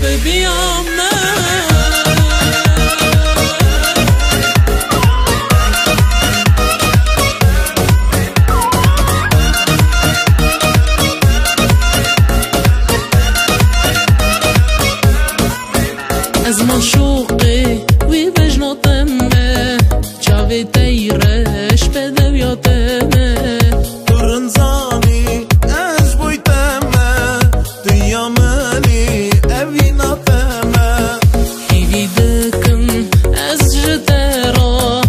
ببیامه از ما شوقی وی بجناتمه چاوی تیرش بده بیاتمه ترنزانی از بویتمه دنیا منی اویناتمه هیوی دکم از جترا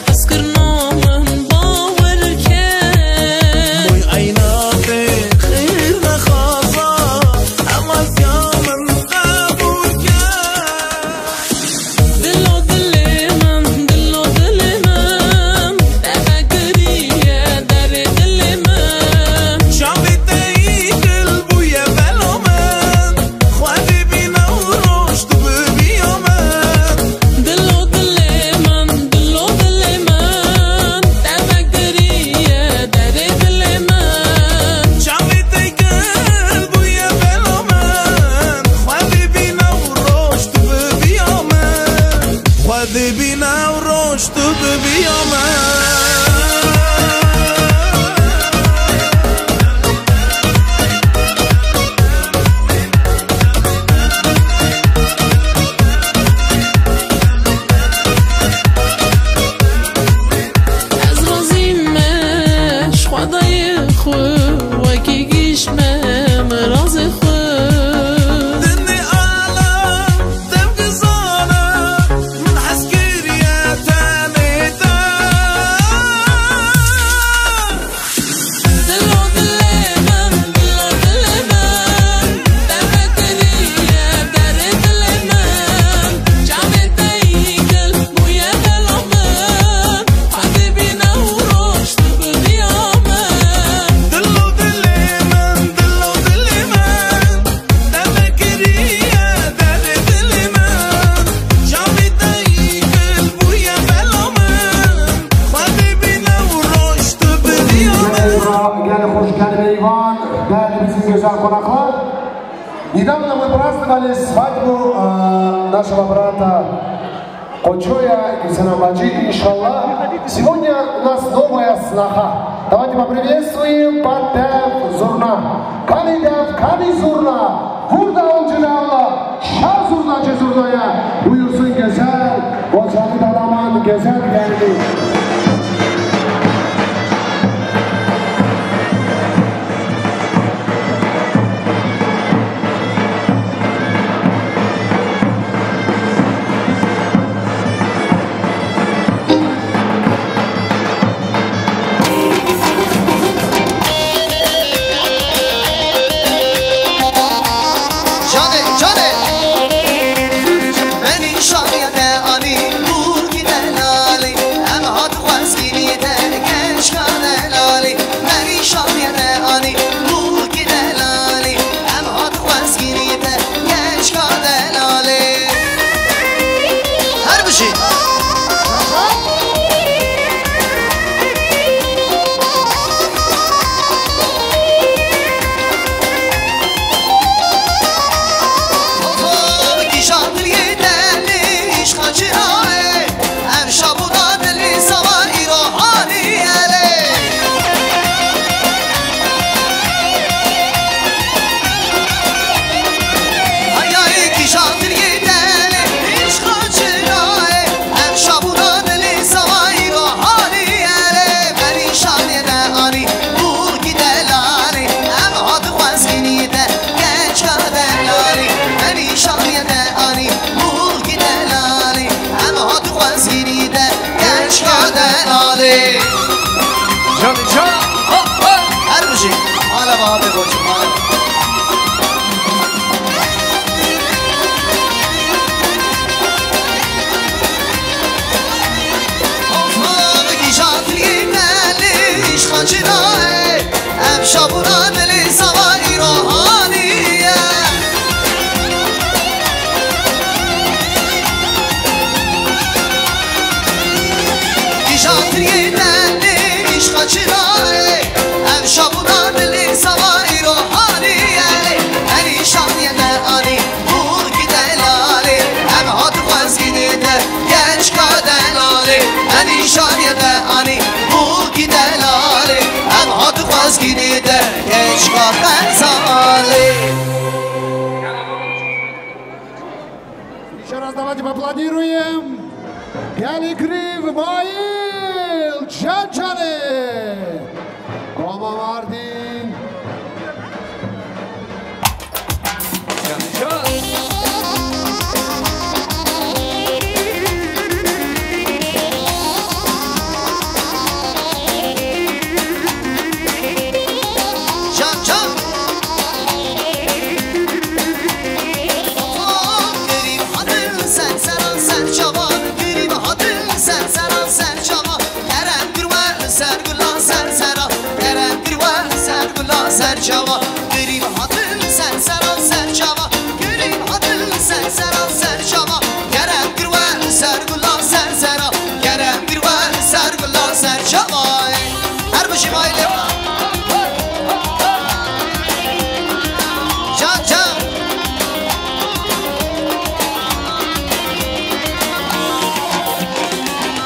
از کرنامم باور کن موی عیناتی خیر نخوازا اما زیامن قبول کن دلو دل من تفکریه در دل من شاوی تیکل بوی بلا من خواهی بینا و رشد ببیامن دلو دل من تفکریه در دل من شاوی تیکل بوی بلا من خواهی بینا و رشد ببیامن خواهی بینا و رشد ببیامن از رازیمش خدای خود وکی گیشمم راز خود دني عالم تبقى ظالم من حسكرية تاني دلو دل من تفکریه در دل من جامع تیکل بوی بلا من خواهی بینا و رشد ببیامن دلو دل من تفكرية در دل من جامي تيكل بويا بلا من خواهي بينا ورشد ببيامن گل خوشگل ایوان گل bizim güzel konaklar. Недавно мы праздновали свадьбу нашего брата Кочоя и Санамбаджи, иншаллах. Сегодня у нас новая снаха. Давайте поприветствуем Батев Зурна. Kanidef, Kani Zurna. Burada olcuna Allah. Şah Zurnacı Zurna'ya buyursun güzel. Kocalı dalaman güzel geldi. Beni şahiyete ani vur giden ali hem hat khwazgini de genç kanen ali beni şahiyete ani vur giden ali hem hat khwazgini de genç kanen ali her bir şey her bir şey hala abi koçum hala раз давайте поаплодируем. Галикрив Маил Чанчане. Рома Мартин. Serçava, gülüm hatın sen seran serçava, gülüm hatın sen seran serçava, kerem gürver sergula sersera, kerem gürver sergula serçava. Her bir şey aile var. Can can.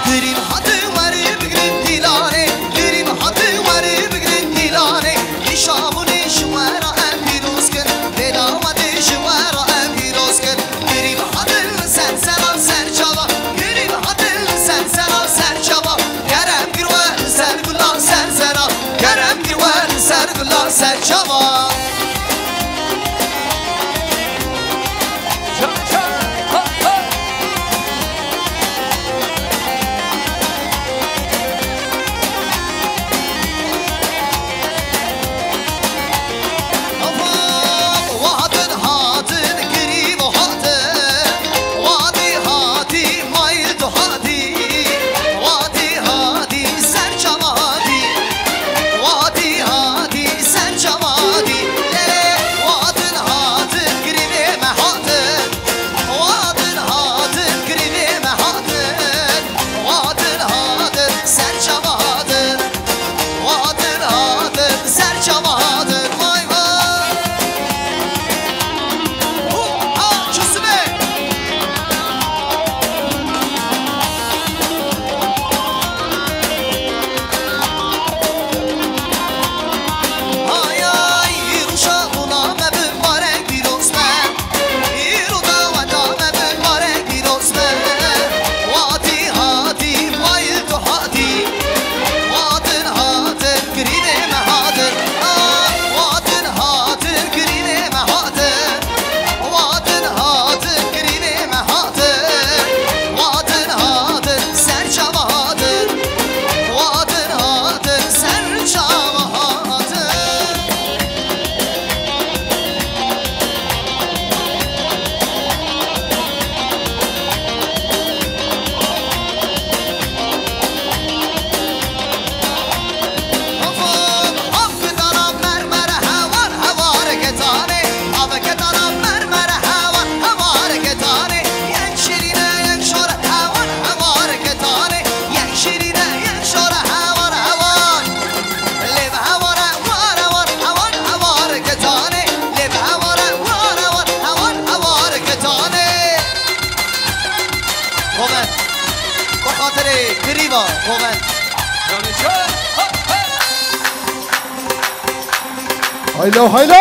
Gülüm hatın var bugün dilare, gülüm hatın var bugün dilare. Şamuni şuara empiroskın, bedavadi şuara empiroskın. Gürüm hadıl sen seran serçava, gürüm hadıl sen seran serçava. Kerem gürver sergula sersera, kerem gürver sergula serçava. هایلو هایلو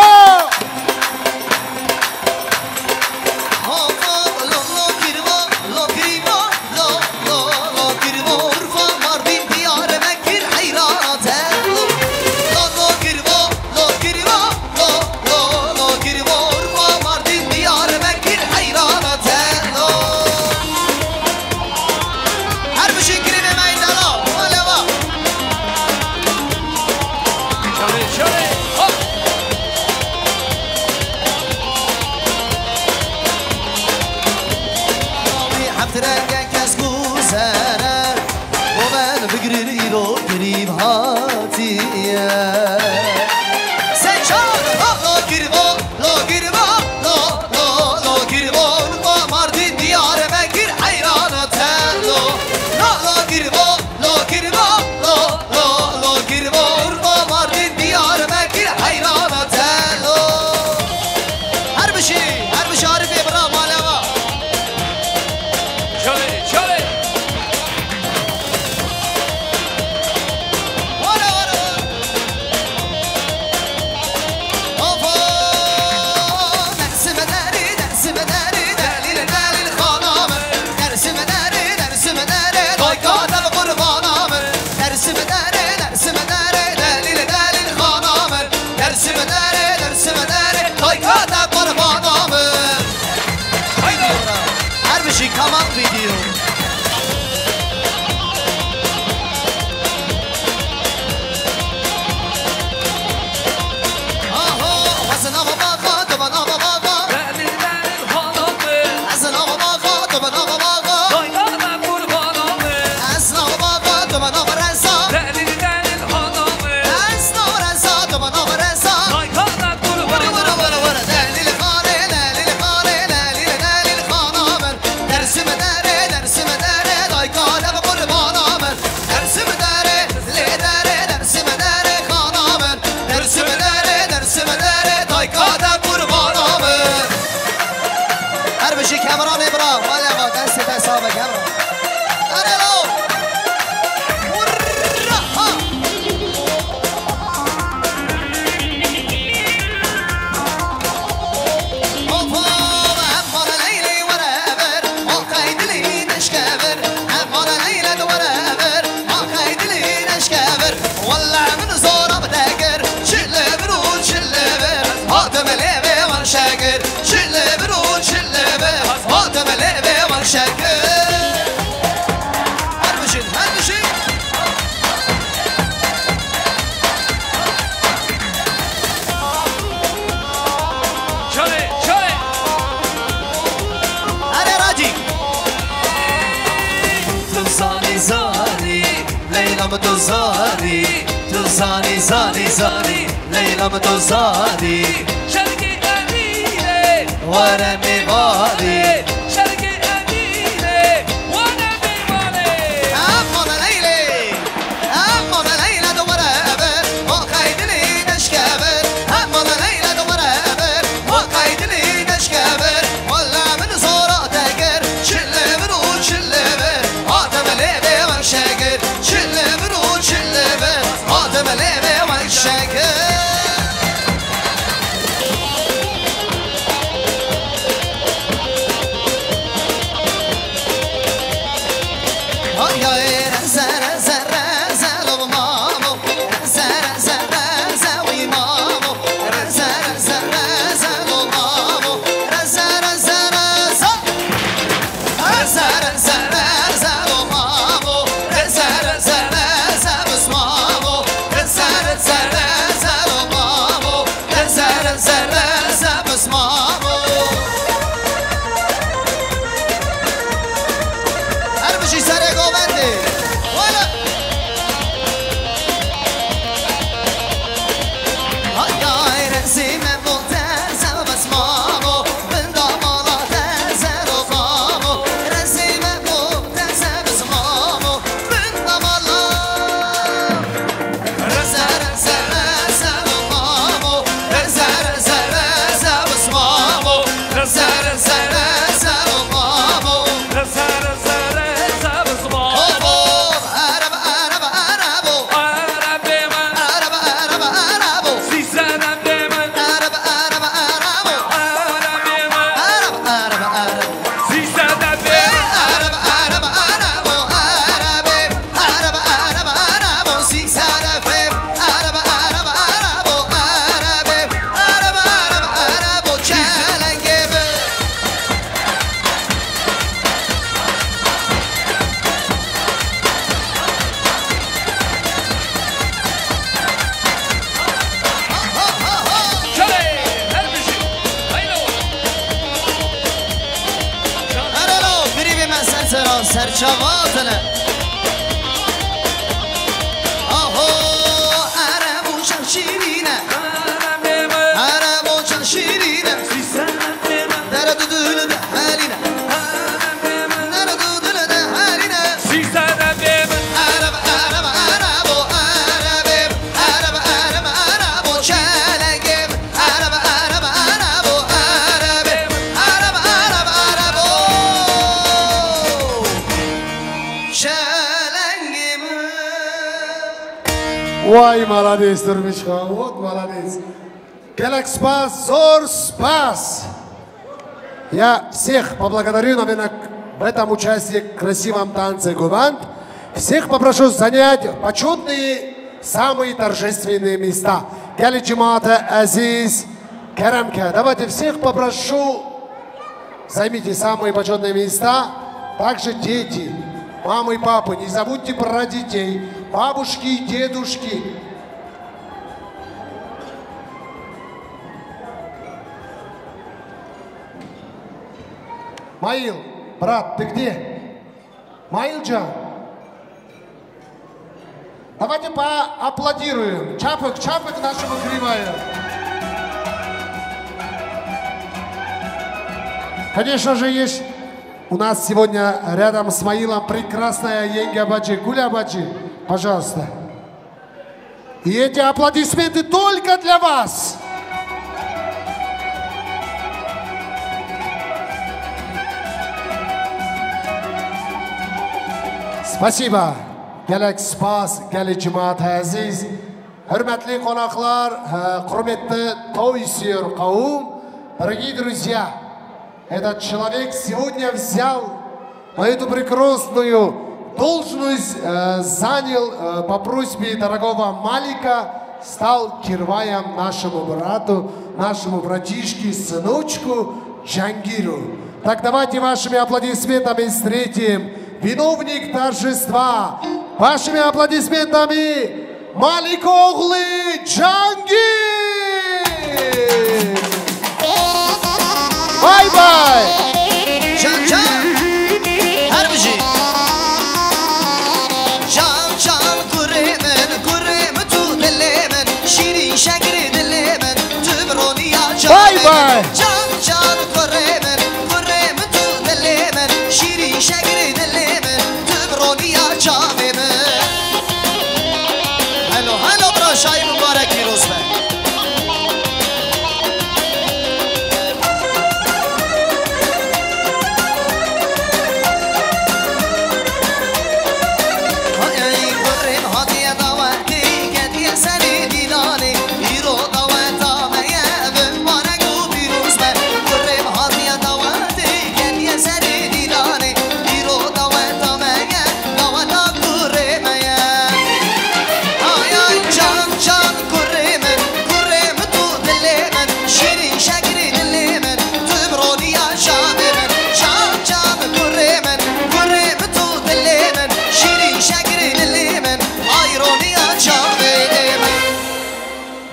Şöyle هر بشی کمران ابرام ولی آقا دستی حساب کمران ارلو تو زاری تو زانی زانی زانی لیلام تو زاری شرقی امینه ورم میواری شرقی امینه وانا میوانه اما لیلی دوباره بر ما خیدلی نشکبر اما لیلی دوباره بر ما خیدلی نشکبر والا من زورات اگر چله برو چله بر آدم لیبه و شگر چله برو چله بر آدم لیبه و شگر سرچواتنا آهو عربو چن شیرینه عربو چن شیرینه در دل ده حالینه در دل ده حالینه عربو چلنگم عربو Ой, молодец, Турмичка, вот молодец. Келек спас, зор спас. Я всех поблагодарю, наверное, в этом участии в красивом танце Гуванд. Всех попрошу занять почетные, самые торжественные места. Гали Джимата, Азиз, Керамка. Давайте всех попрошу, займите самые почетные места. Также дети, мамы и папы, не забудьте про детей, бабушки и дедушки. Маил, брат, ты где? Маилджан? Давайте поаплодируем. Чапок, чапок нашему Кривая. Конечно же, есть у нас сегодня рядом с Маилом прекрасная Енга Баджи. Гуля Баджи, пожалуйста. И эти аплодисменты только для вас. Спасибо. Gələk spas, gəli cemaat əziz. Hürmetli konaklar, құрметті той сүйер қауым. Дорогие друзья, этот человек сегодня взял эту прекрасную должность, занял по просьбе дорогого Малика, стал кирваем нашему брату, нашему братишке, сыночку Джангиру. Так давайте вашими аплодисментами встретим виновник торжества. Вашими аплодисментами Маликоглы Джангир! Бай-бай! Can Harbici Can kuremen tu dillemen Şirin şekri dillemen Tübroni ya Bye-bye. Can kuremen tu dillemen Şirin şekri dillemen Tübroni ya cavemen Hello bro şahin mübarek bir olsun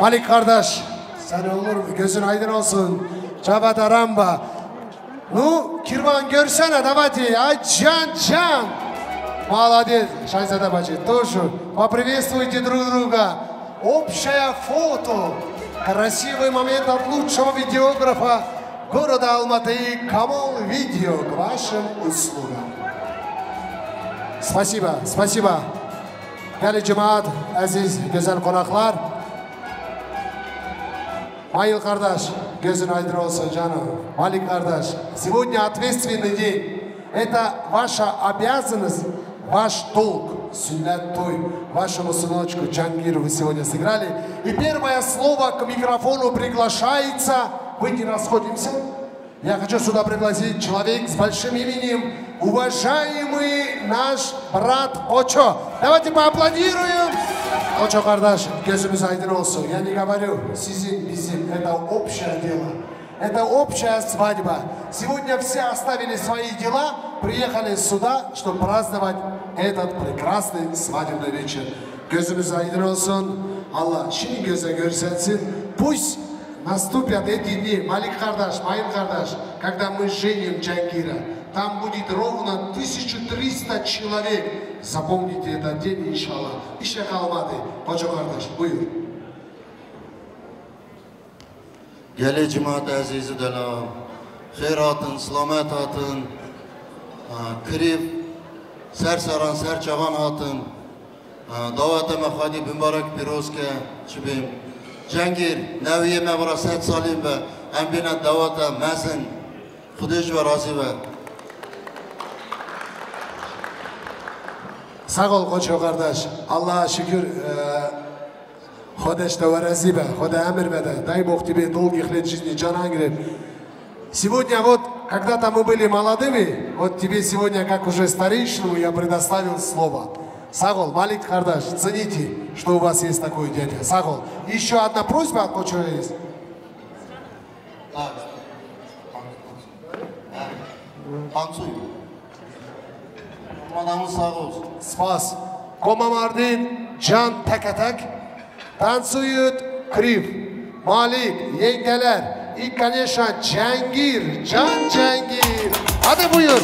Malik kardeş, sen olur mu? Gözün aydın olsun. Çabat Aramba. Ну, Кирван görсene, давайте. Ай, Джан. Молодец. Шайзада бачи, тоже. Поприветствуйте друг друга. Общее фото. Красивый момент от лучшего видеографа города Алматы. Камол Видео к вашим услугам. Спасибо. Гали Джамаат, Азиз, Гезен Конахлар. Маил Кардаш, Гезен Айдролса Джана, Малик Кардаш, сегодня ответственный день. Это ваша обязанность, ваш долг, сюннат той, вашему сыночку Джангиру вы сегодня сыграли. И первое слово к микрофону приглашается. Мы не расходимся. Я хочу сюда пригласить человека с большим именем, уважаемый наш брат Очо. Давайте поаплодируем. Очо Кардаш, Гезумиз Айдинолсу. Я не говорю, сизим, бизим, это общее дело. Это общая свадьба. Сегодня все оставили свои дела, приехали сюда, чтобы праздновать этот прекрасный свадебный вечер. Гезумиз Айдинолсу, Аллах, шини гезе görsetsin. Пусть наступят эти дни, Малик Кардаш, Маил Кардаш, когда мы женим Джангира. Там будет ровно 1300 человек. Запомните этот день, иншаллах. Ишек Алматы, Очо Кардаш, buyur. Gele cemaat azizi dala, xeyratın, selamet atın, kirif, sersaran, serçavan atın, davet-e mekhadi mübarek pirozke, çibim, Cengir, neviye mevra 7 salim ve embine davet-e mesin, xudiş ve razı ve. Sağ ol Koço kardeş. Allah'a şükür Ходеш-то варазиба, хода амир беда. Дай Бог тебе долгих лет жизни, Джангир. Сегодня вот, когда-то мы были молодыми, вот тебе сегодня, как уже старейшину, я предоставил слово. Сагол, Малик Кардаш, цените, что у вас есть такой дядя. Сагол, еще одна просьба от Кочо есть. Танцуй. Мадамı sağ olsun. Спас. Комамардин, Can Takatak. Танцуют Крив, Малик, yengeler. И, конечно, Джангир, Джангир. Hadi buyur.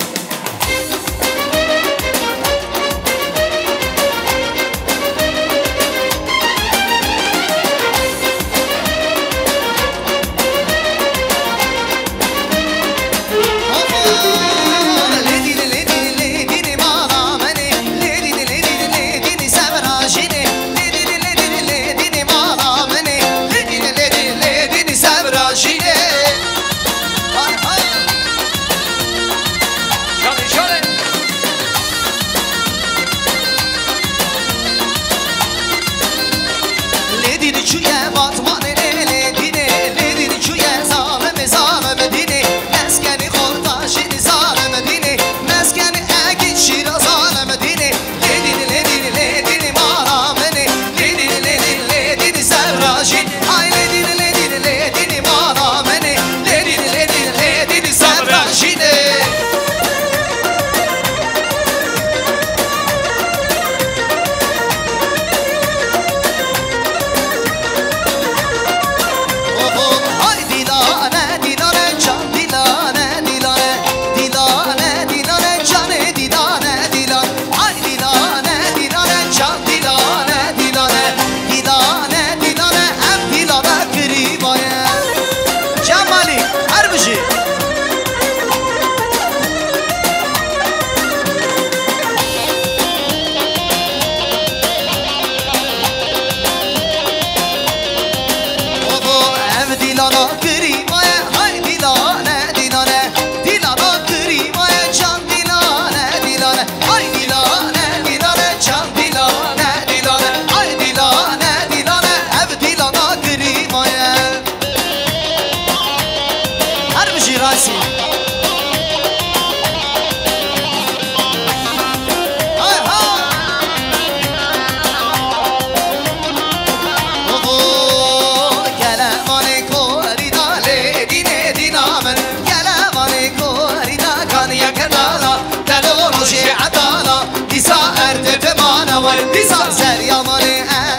وای دیسا سریامان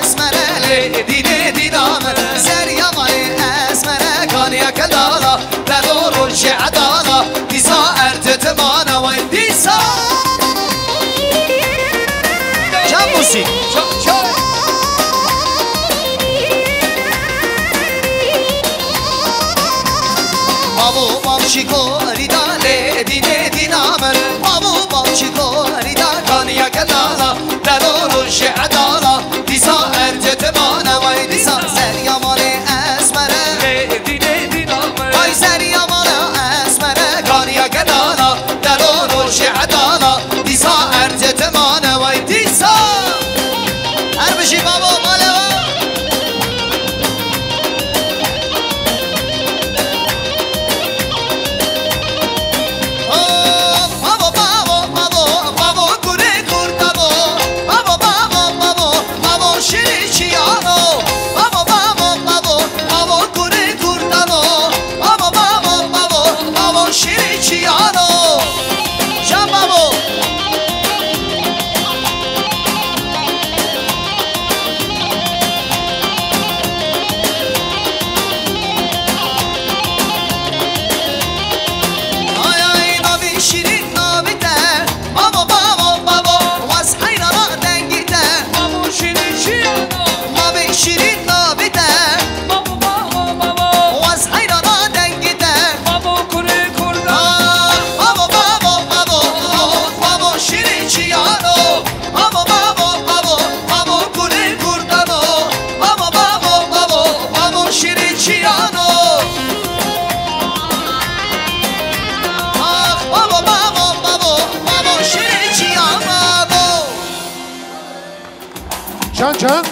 اسمره دیده دیدامن سریامان اسمره کانیا کلالا بدور شعدالا دیسا ارتتمان وای دیسا جام موسیقی بابو بامشی کوری داله دیده دینامن بابو بامشی کوری دا کانیا کلالا درون شعدالا دیسا ارتتمان وای دیسا سریامان اسمره دیده دینامن وای سریامان اسمره کانیا کلالا درون شعدالا دیسا ارتتمان وای دیسا هر بشی بابا ماله جان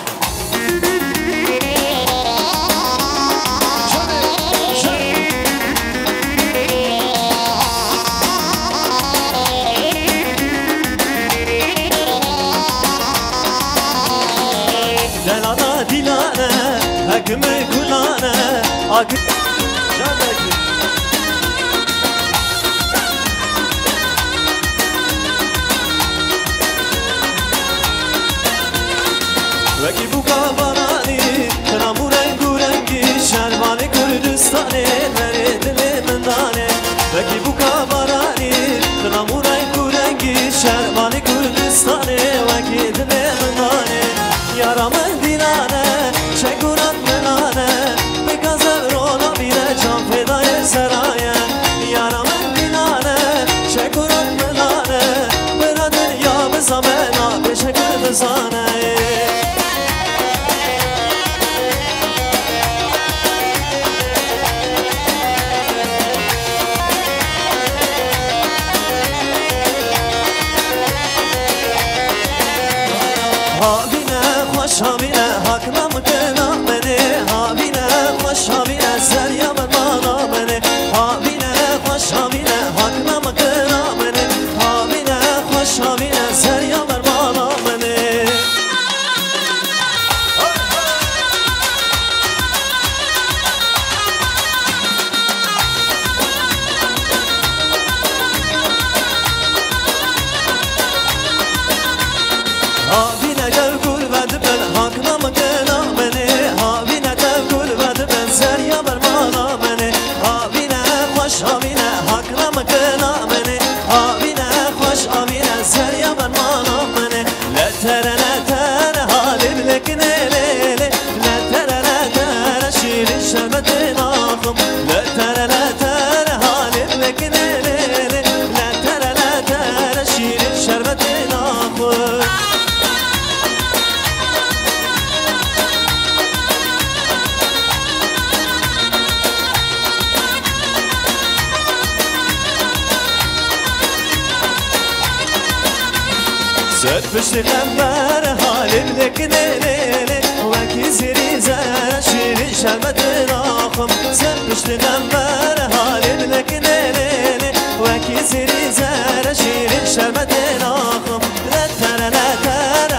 دلانا دیلانه حکم کلانه آگه وکی بوکا بارانی تنامو رنگو رنگی شرمان کردستانه مره دل من دانه وکی بوکا بارانی تنامو رنگو رنگی شرمان کردستانه وکی دل من دانه یارامن دیلانه چگونت منانه بگذر رونا میره جان فدای سرایه یارامن دیلانه چگونت منانه برا دنیا بزامنا بشه کردستانه هابینه حکمم کنا منه هابینه خوش هابینه سریا من مانا منه هابینه خوش هابینه حکمم کنا منه هابینه خوش هابینه سریا من مانا منه هابینه گل گل بد بل حکمم کنا منه هابینه گل گل بد بل سریا بر مانا منه هابینه خوش هابینه حکمم کنا منه هابینه خوش هابینه سریا بر مانا منه لتر حالم لکنه لیله لتر شیر شربت ناخم لتر حالم لکنه لیله لتر شیر شربت ناخم سر پشت قمر حالم لکنه لیله وکی زیری زر شیر شربت ناخم سر پشت قمر حالم لکنه لیله وکی زیری زر شیر شربت ناخم لتر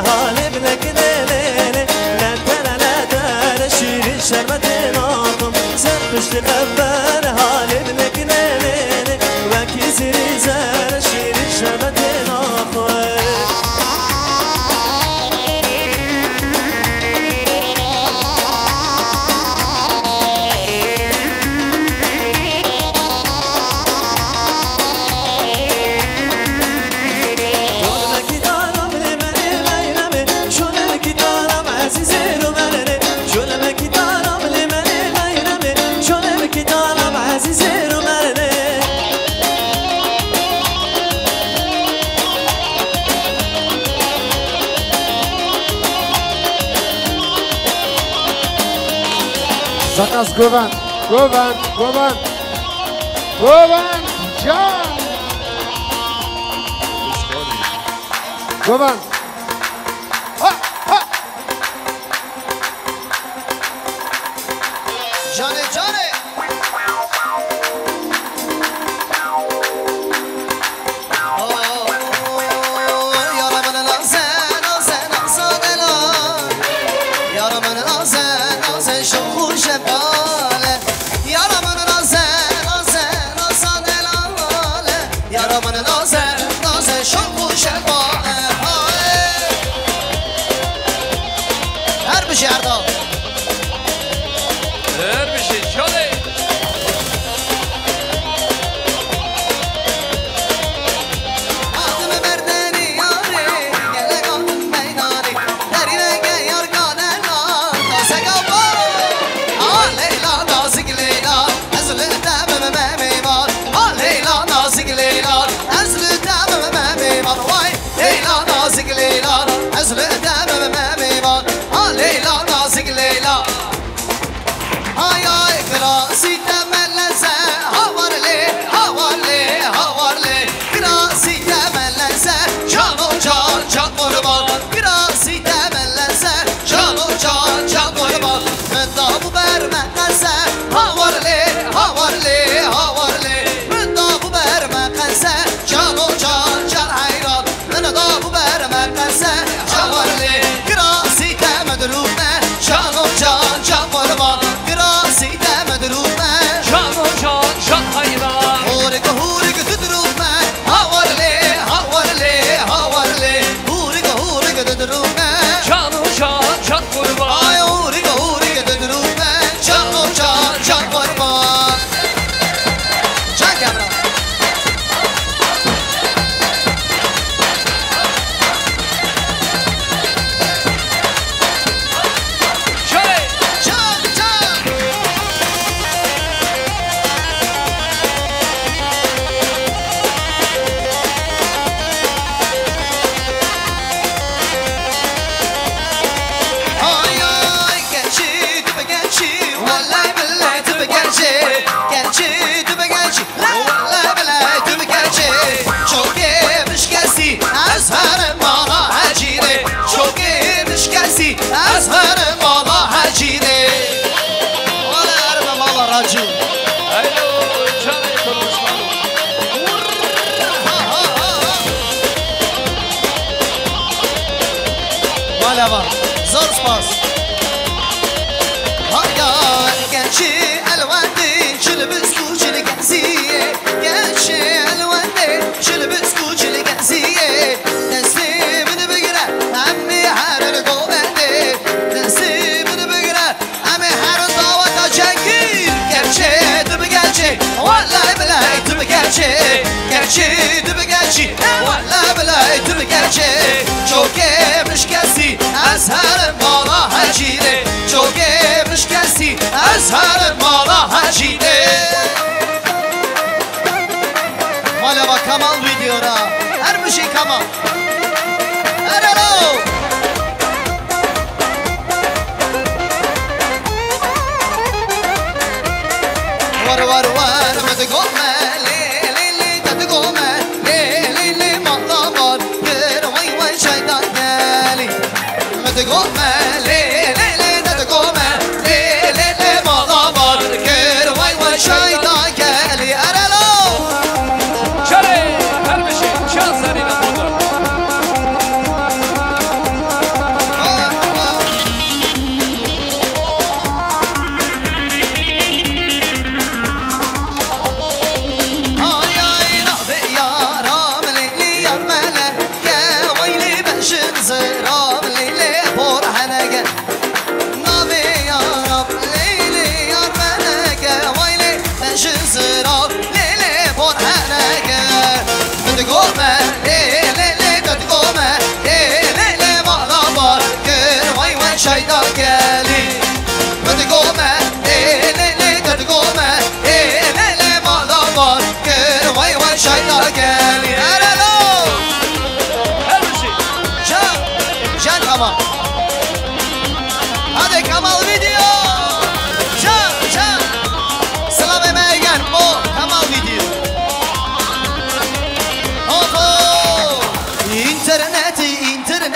حالم لکنه لیله لتر شیر شربت ناخم سر پشت قمر حالم لکنه لیله وکی زیری زر شیر شربت ناخم سپاس گوبند جان گوبند جانه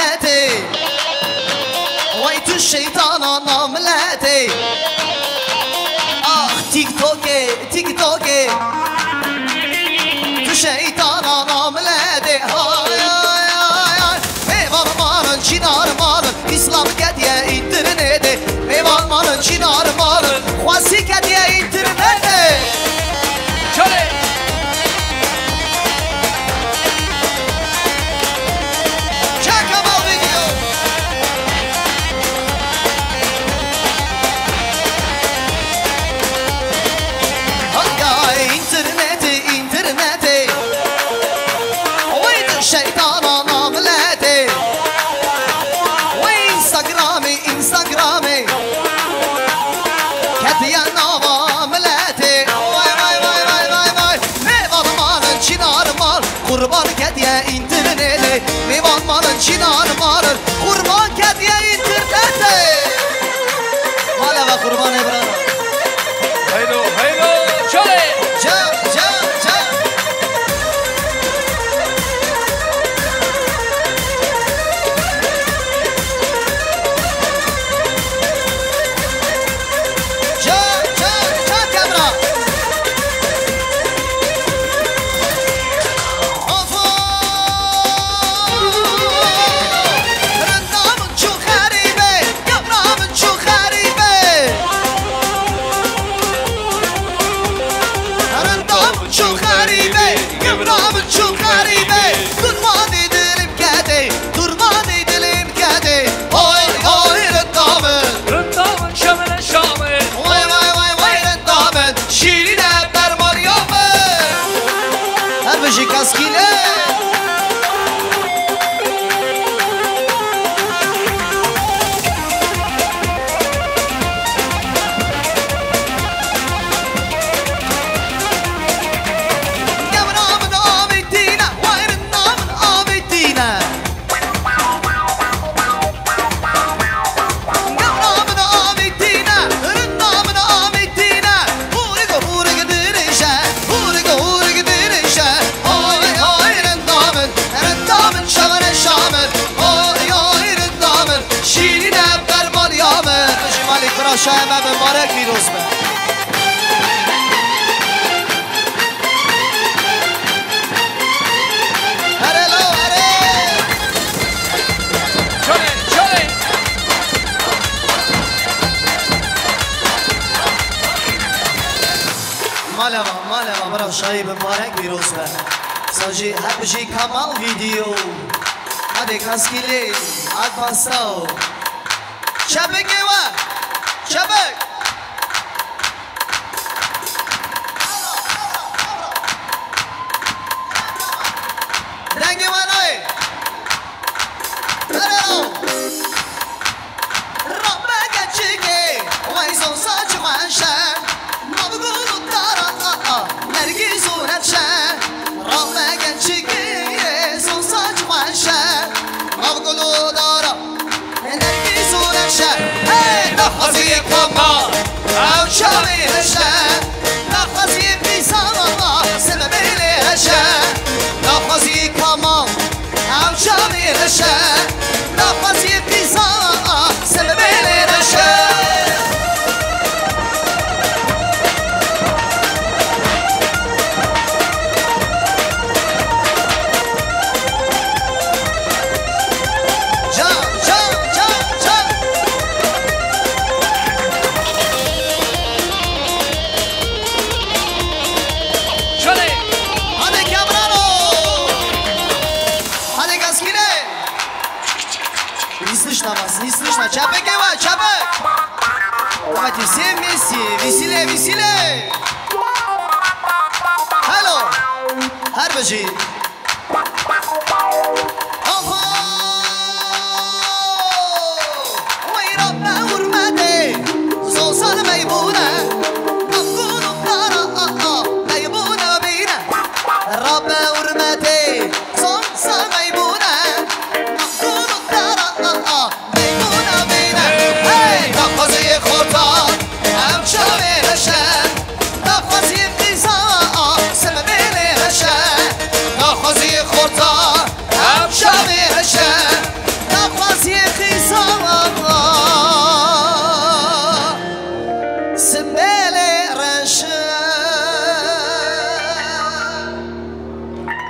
ملاتي ويت الشيطان ملاتي تيك توكي تيك توكي الشيطان ملاتي هاي ميوان مالن چینار مالن اسلام کدیه اینترنته ميوان مالن چینار مالن خواسی کدیه اینترنته چله قربان کدیه اینترنته میوان مالن چینار مالن قربان کدیه اینترنته مالا و قربان ابراهیم هیلو هیلو چله جا جا جا جا جا جا کامرا Kaskile شاید من مبارک ویروس به هره لو هره چله چله مالا برای شاید مبارک ویروس به ساجی هر بجی کمال ویدیو هده کسکیلی اد پاساو شبکه و شبك دنگي واناي ربك تشيكي ويزون صاج وانشان ما بقولوا الدار نرقص ونتشان ربك تشيكي يزون صاج وانشان ما بقولوا دار نرقص ونتشان نخزي كمان أو شامي هشام نخزي في سما سبب لي هشام نخزي كمان أو شامي هشام نخزي في سما سبب لي هشام Не слышно, чапы кева, чапы! Давайте все вместе, веселее, веселее! Алло! Харбаджи!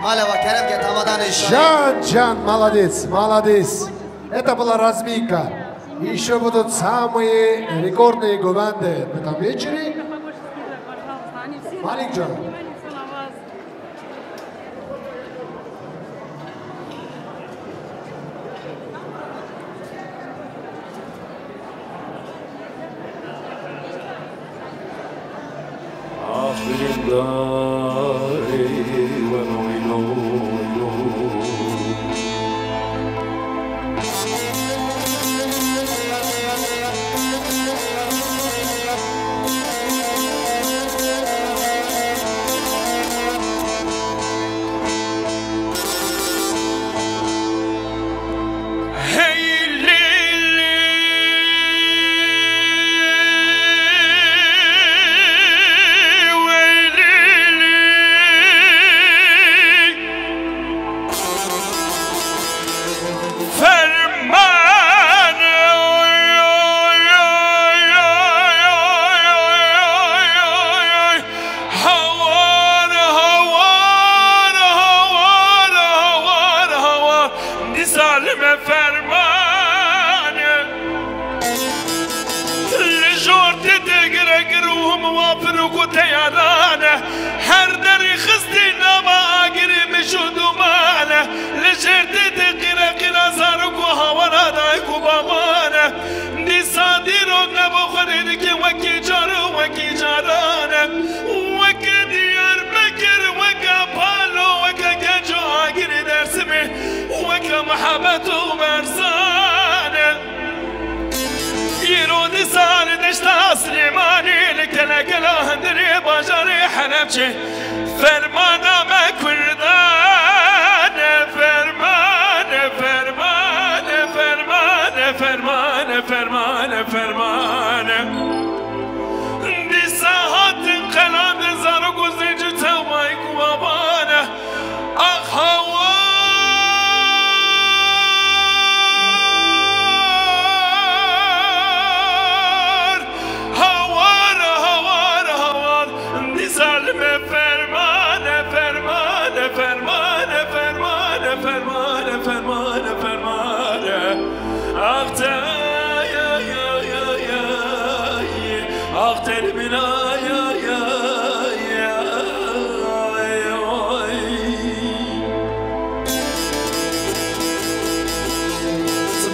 Маля вакерам ке тамаданиш. Жан, молодец. Это была разминка. Еще будут самые рекордные гуванды в этом вечере. Малик Джан.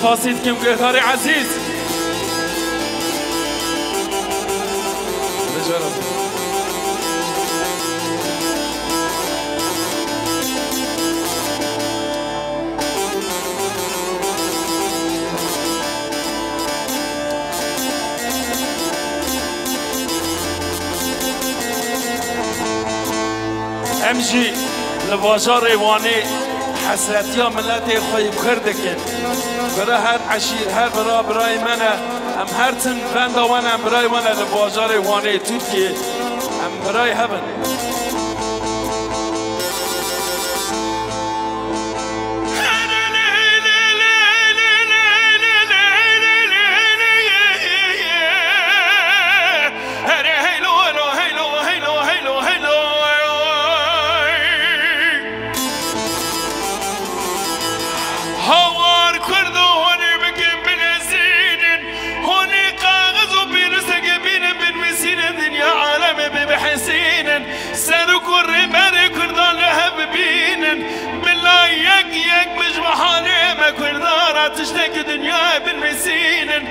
سپاسیدکم گهداری عزیز امجی لباجار ایوانی حسرتی ها ملت خوی کردکن برای هر عشیر هر برای منه ام هر تن بنده ونم برای منه لباجار ایوانی ترکیه ام برای هبن تشتكي دنيا بالمسين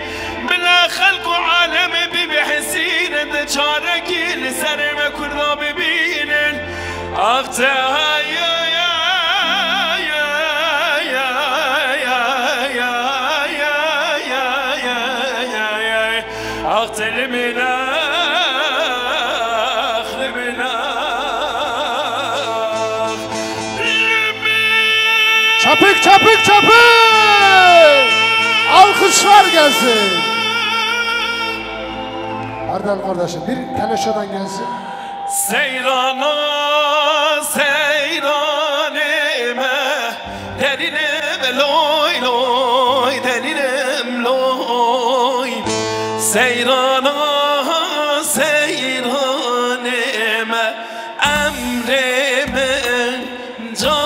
بلا خلق وعالم بحسين تشاركي لسر ما كنا ببين اختها يا يا يا يا يا يا يا يا يا اختل منا Çapık! Alkışlar gelsin. Ardal kardeşim bir teleşadan gelsin. Seyrana seyranime derinim loy loy derinim loy Seyrana seyranime emrime can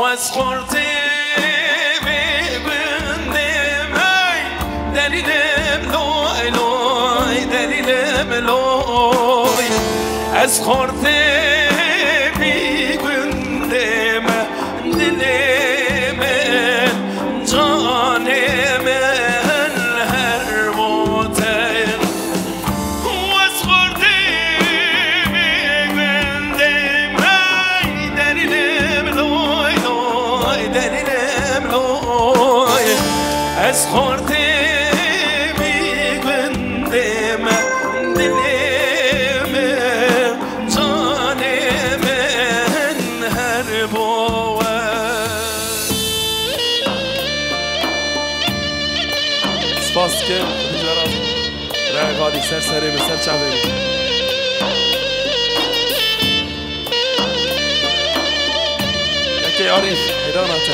واس خورتی بگندم ای دلیلم لوی لوی دلیلم لوی از خورتی بگندم دلم جانم هر بوتن واس خورتی بگندم ای دلیلم لوی لوی دلیلم لوی از خورتی بگندم دلم جانم هر بوتن سپاس که بجارم رای غالی سر سره به سر چاوه یکی عارف حیران آتا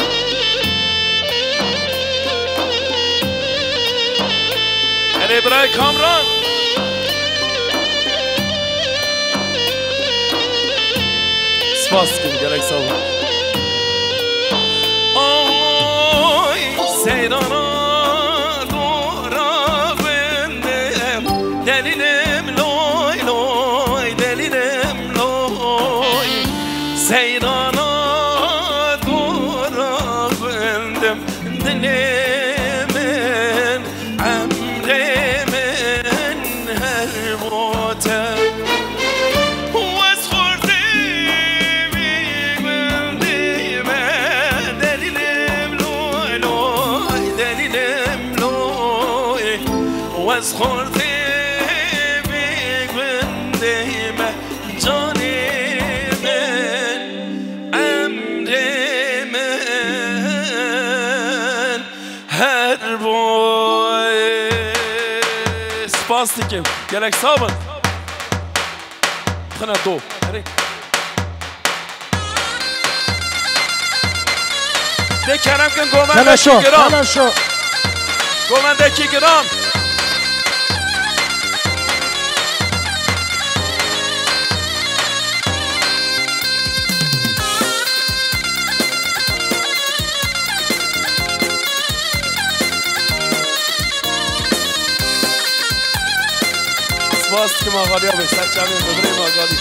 اره برای کامران سپاس که گلک سابه آی سیرانا دلیلم لوی لوی دلیلم لوی سیرانا دورا بندم دلم عمر من هر بوتم واس خورتی بگندم دلیلم لوی لوی دلیلم لوی واس خورتی جان من امر من هر بوی سپاس دیگه گلک سابن خنا دو دکرم کن گومن دکی گرام گومن دکی گرام سپاس که ماغالی ها به سر چمین ببره ماغالی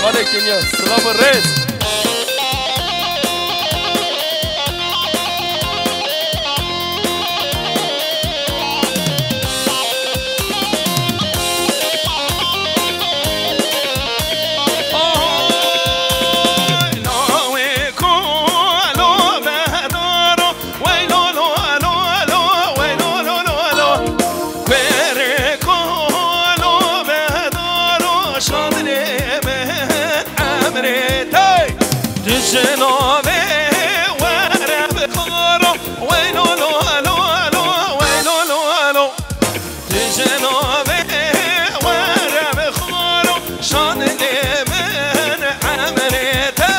خاله کنیا سلام ریز جنابه ورب خارو ویلو لو لو لو ویلو لو لو جنابه ورب خارو شان من عمرته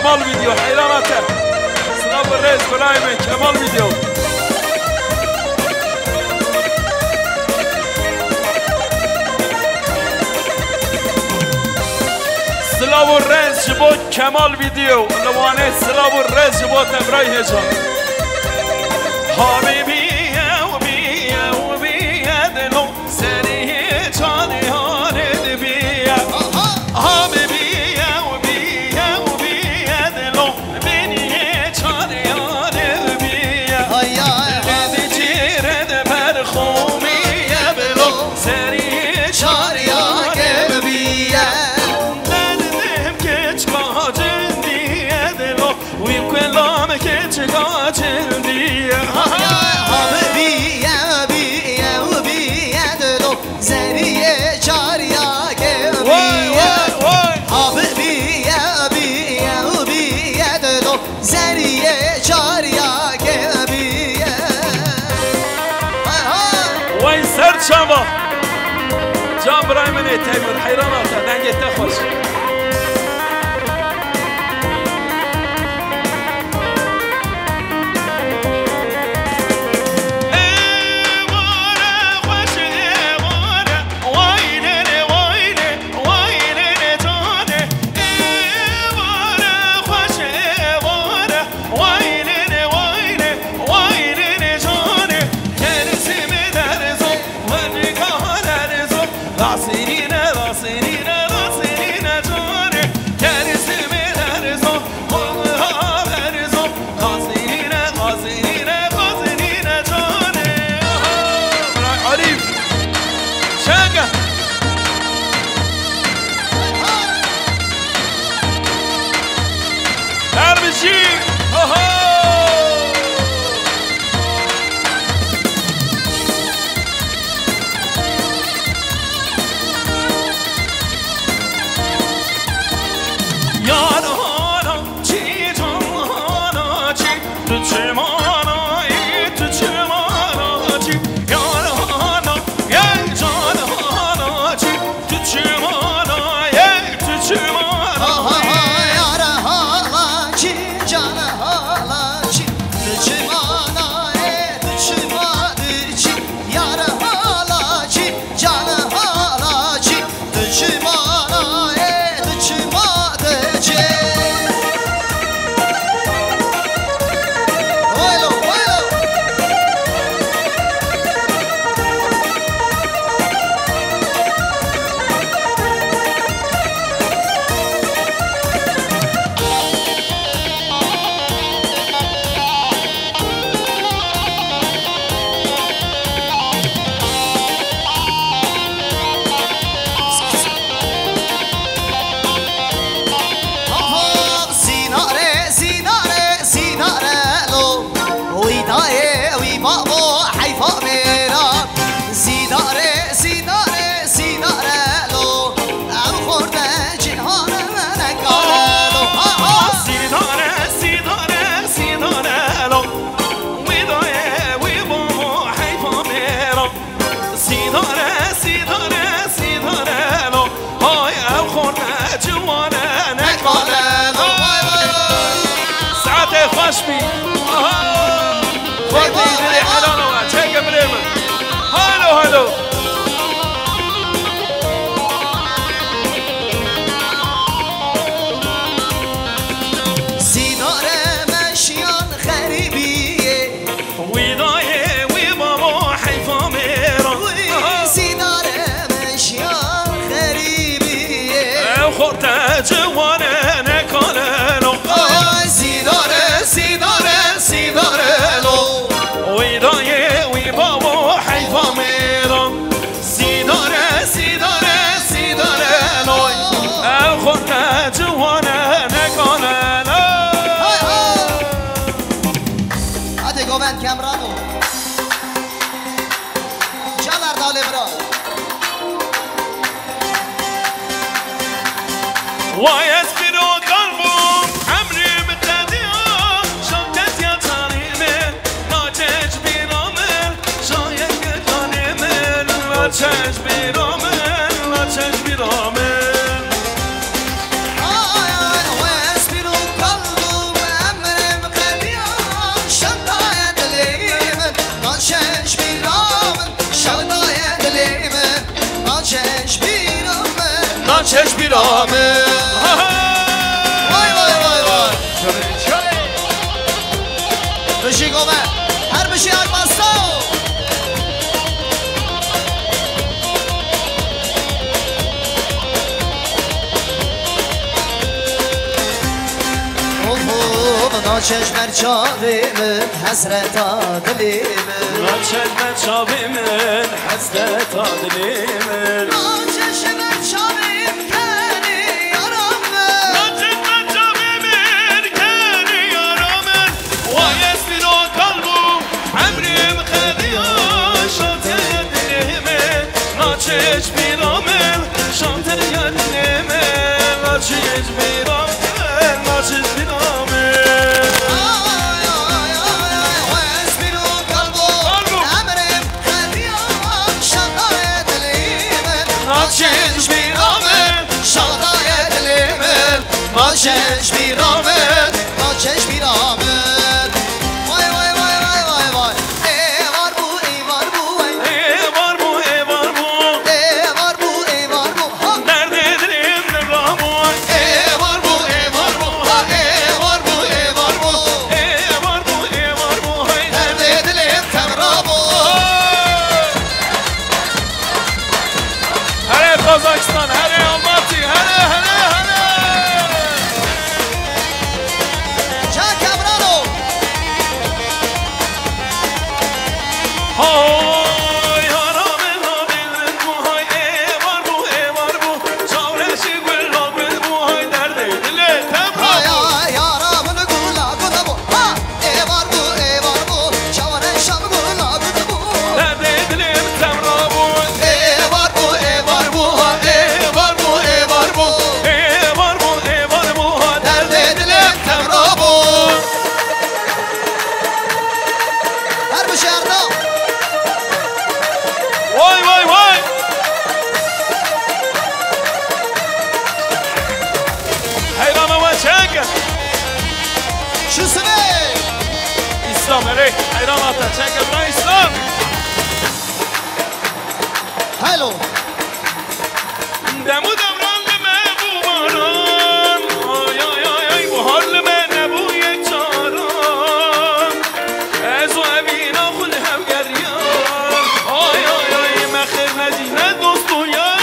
کمال ویدیو حیرانته سلام ریز برای من کمال ویدیو سلام ریز شبو کمال ویدیو لوانه سلام ریز شبو تبرای هجان حبیبی و بیا دلو سری چانی ها شابا جان برای منی تیمور حیراناتا دنگت تخوش چشم بیرامه وای وای وای وای بشی گوه هر بشی هر بستا ناچشم بر چاویمن حسرتا دلیمن ناچشم بر چاویمن حسرتا دلیمن ناچشم بر چاویم کنی یارامن ناچشم بر چاویمن کنی یارامن وای اسپیرو قلبم عمریم خدیان شانتر دلیمن ناچشم بیرامن شانتر دلیمن ناچشم بیرامن ناچشم بیرامن شانتر هر بشارنا وای وای وای حیران و چنگ شو سنه اسلام اره حیران آتا چنگ برای اسلام هلو دمو دوران محبوباران آی آی آی آی بهار لمن نبوی چاران از و ابینا خود هم گریان آی آی آی مخیر ندینه دوست و یار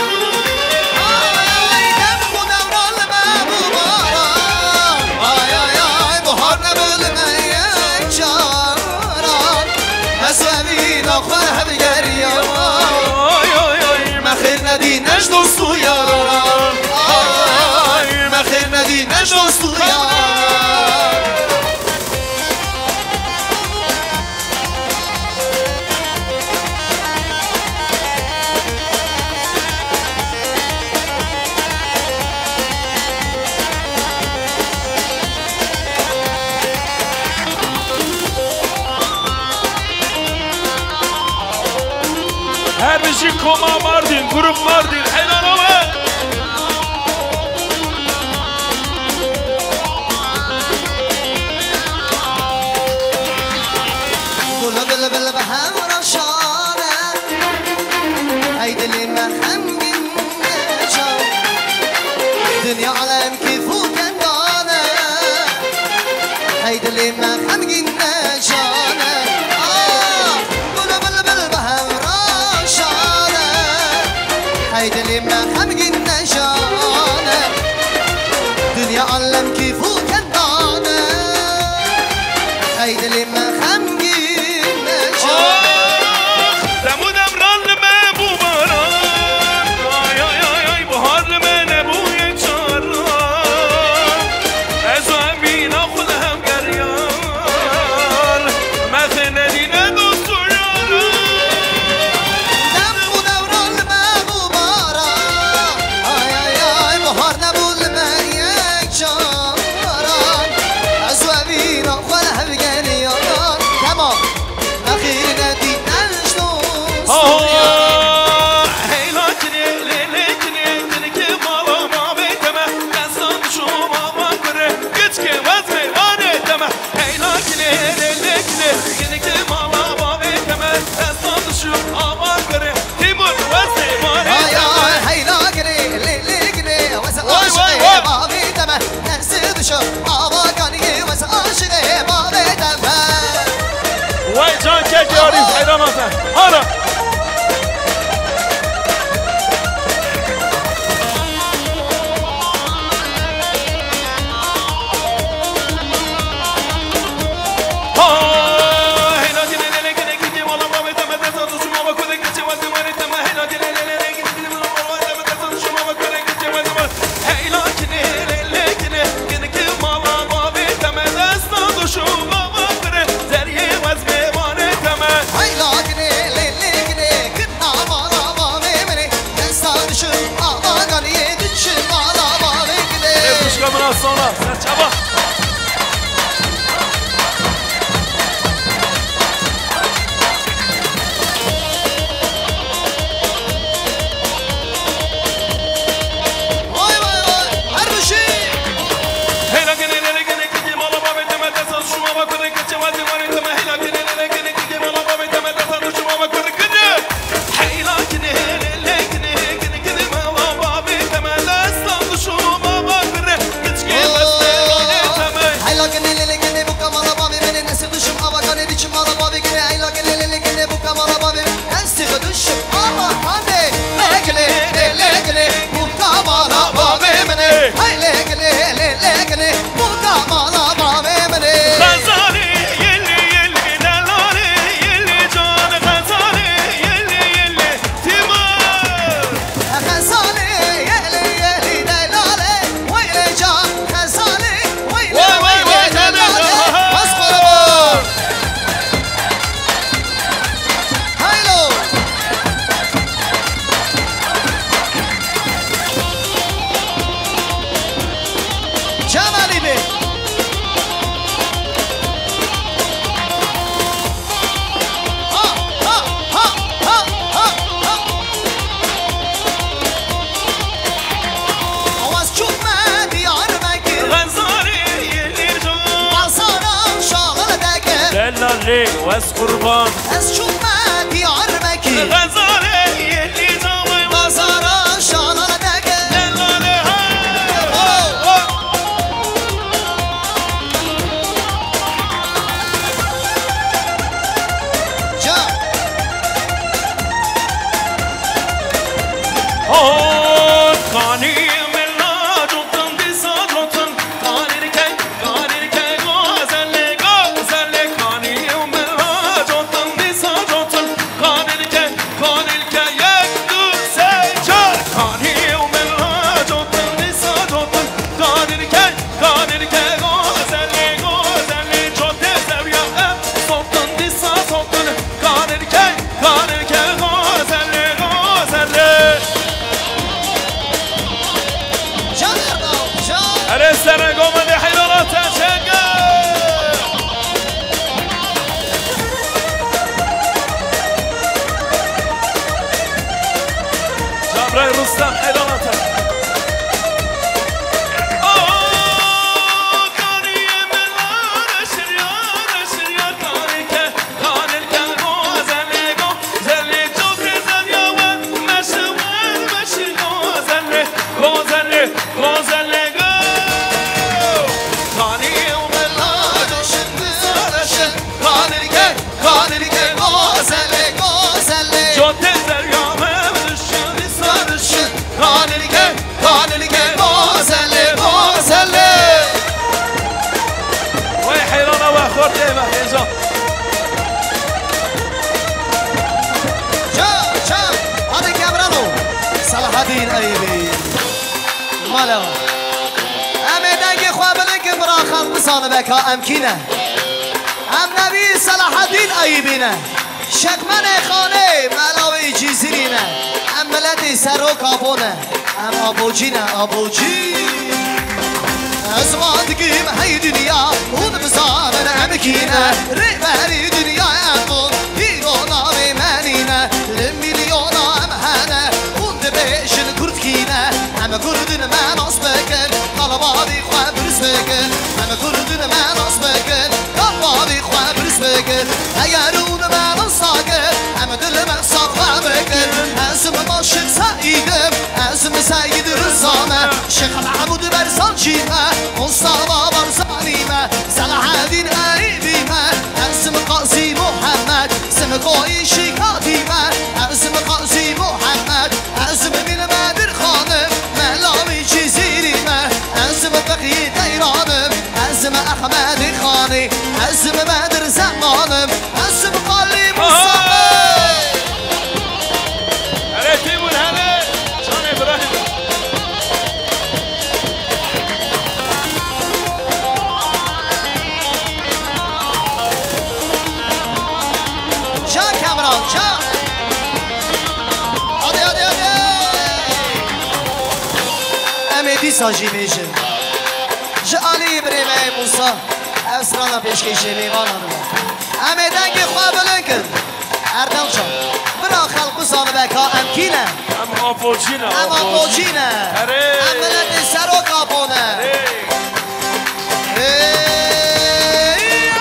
آی دمو دوران محبوباران آی آی آی بهار نبول من یک چاران از و ابینا خود هم گریان مخیر ندینش دوست و یاران آی مخیر ندینش دوست و یاران هر بشی کما ماردین گروپ ماردین حیران آمد گل بل بل به هم روشانه ای دلی من غمگین نشان دنیا عالم که فوکندانه ای دلی من غمگین نشانه گل بل بل به هم روشانه ای دلی من غمگین نشانه دنیا عالم که فوکندانه ای دلی من غمگین دمودم ران محبوباران آی آی آی آی بهار لمن نبوی چاران از و امینا خود هم گریان مخیر ندینه دوست و یاران دم دوران محبوباران آی آی آی بهار نبول من یک چاران از و امینا خود هم گریان تمام مخیر ندینش دوست و یاران هیلا کنی لیلی کنی کنی که مالا ما بیتمه دستان شما ما کره گچ که وزمه وانه تمه هیلا کنی لیلی کنی کنی که مالا ما بیتمه دستان شما ما کره تیمون وزمه وانه آی تمه آی هیلا گری لیلی گری واسه عاشقه ما بیتمه نرسید شو آوا کنی واسه عاشقه ما بیتمه وای جان که جاری حیران آسان آره هیلا گری لیلی علي واس قربان از چومت یار مکی غزاله یلی جاوی بازارا شانان دگه دلاله جا کانی ملا جوتن دیسا جوتن کانی رکای غزله غزله کانی ملا جوتن دیسا جوتن کانی رکای یک دو سه چهار کانی ملا جوتن دیسا جوتن کانی رکای غزله غزله جوته سویا جوتن دیسا جوتن کانی رکای غزله غزله أنا السنة قوم اللي حيراناتها شقة جابراي رستم حيراناتها صلاحالدين أيبي مالا أمدنك خوابلك براخل بصان بكا أمكينة أم نبي صلاحالدين أيبينة شكمن خانه ملاوي جيزينة أم ملدي سروك أبونه أم أبوجينة أبوجي أزمادكم هاي دنيا ون بصان أمكينة رئباري دنيا أمون هيرونا بمانينة لمليونا أمهانة بيشن كردكينا أما كردن ما نصبكن طلباتي خواب رسبكن أما كردن ما نصبكن طلباتي خواب رسبكن أيارون ما نصاكن أما دل ما صفابكن أزم ماشق سعيدم أزم سعيد رزامة شيخ العمود برسان شيمة مصطفى برزانيمة صلاحالدين أيبيمة أزم قاسي محمد اسم قوي شيكاتيمة أزم قاسي محمد أزم من مادر خانم ملاوي جزيريمة أزم بقي ديرانم أزم أحمد خاني أزم مادر زمانم أزم قلي مصطفى هلا تيمون هلا شلون إبراهيم جا كامران جا ساجی میشه جالی بریم موسا اسرانا پیشکشی میوانم همه دنگ خواه بلنکن اردم جان برا خلق بزان بکا امکینه ام آپوچینه ام آپوچینه ام ملت سر و کابونه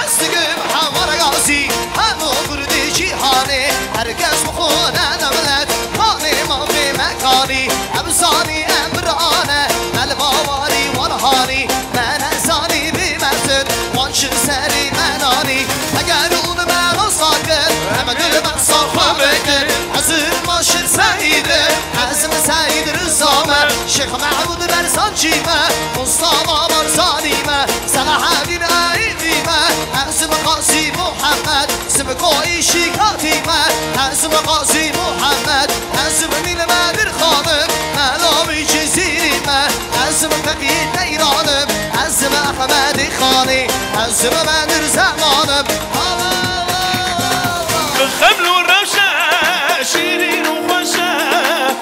استگم همه رگاسی همه کردی جیهانه هرگز بخونه نملت خانه ما فی مکانی ابزانی امرانه الباواری وانهانی من ازانی بیمتن وانشن سری منانی اگر اون من اصاکن همه دل من صافا بکن حزر ماشن سعیده حزم سعید رزامه شیخ معبود برزان جیمه مصطفى برزانیمه صلاحالدین ایدیمه حزم قاسي محمد اسم قوی شیکاتیمه حزم قاسي محمد حزم من مادر خانم ملاوی جزیریمه حزم فقید ایرانم حزم احمد خانی حزم مادر زمانم بالخمل والروشة شيرين وخوشة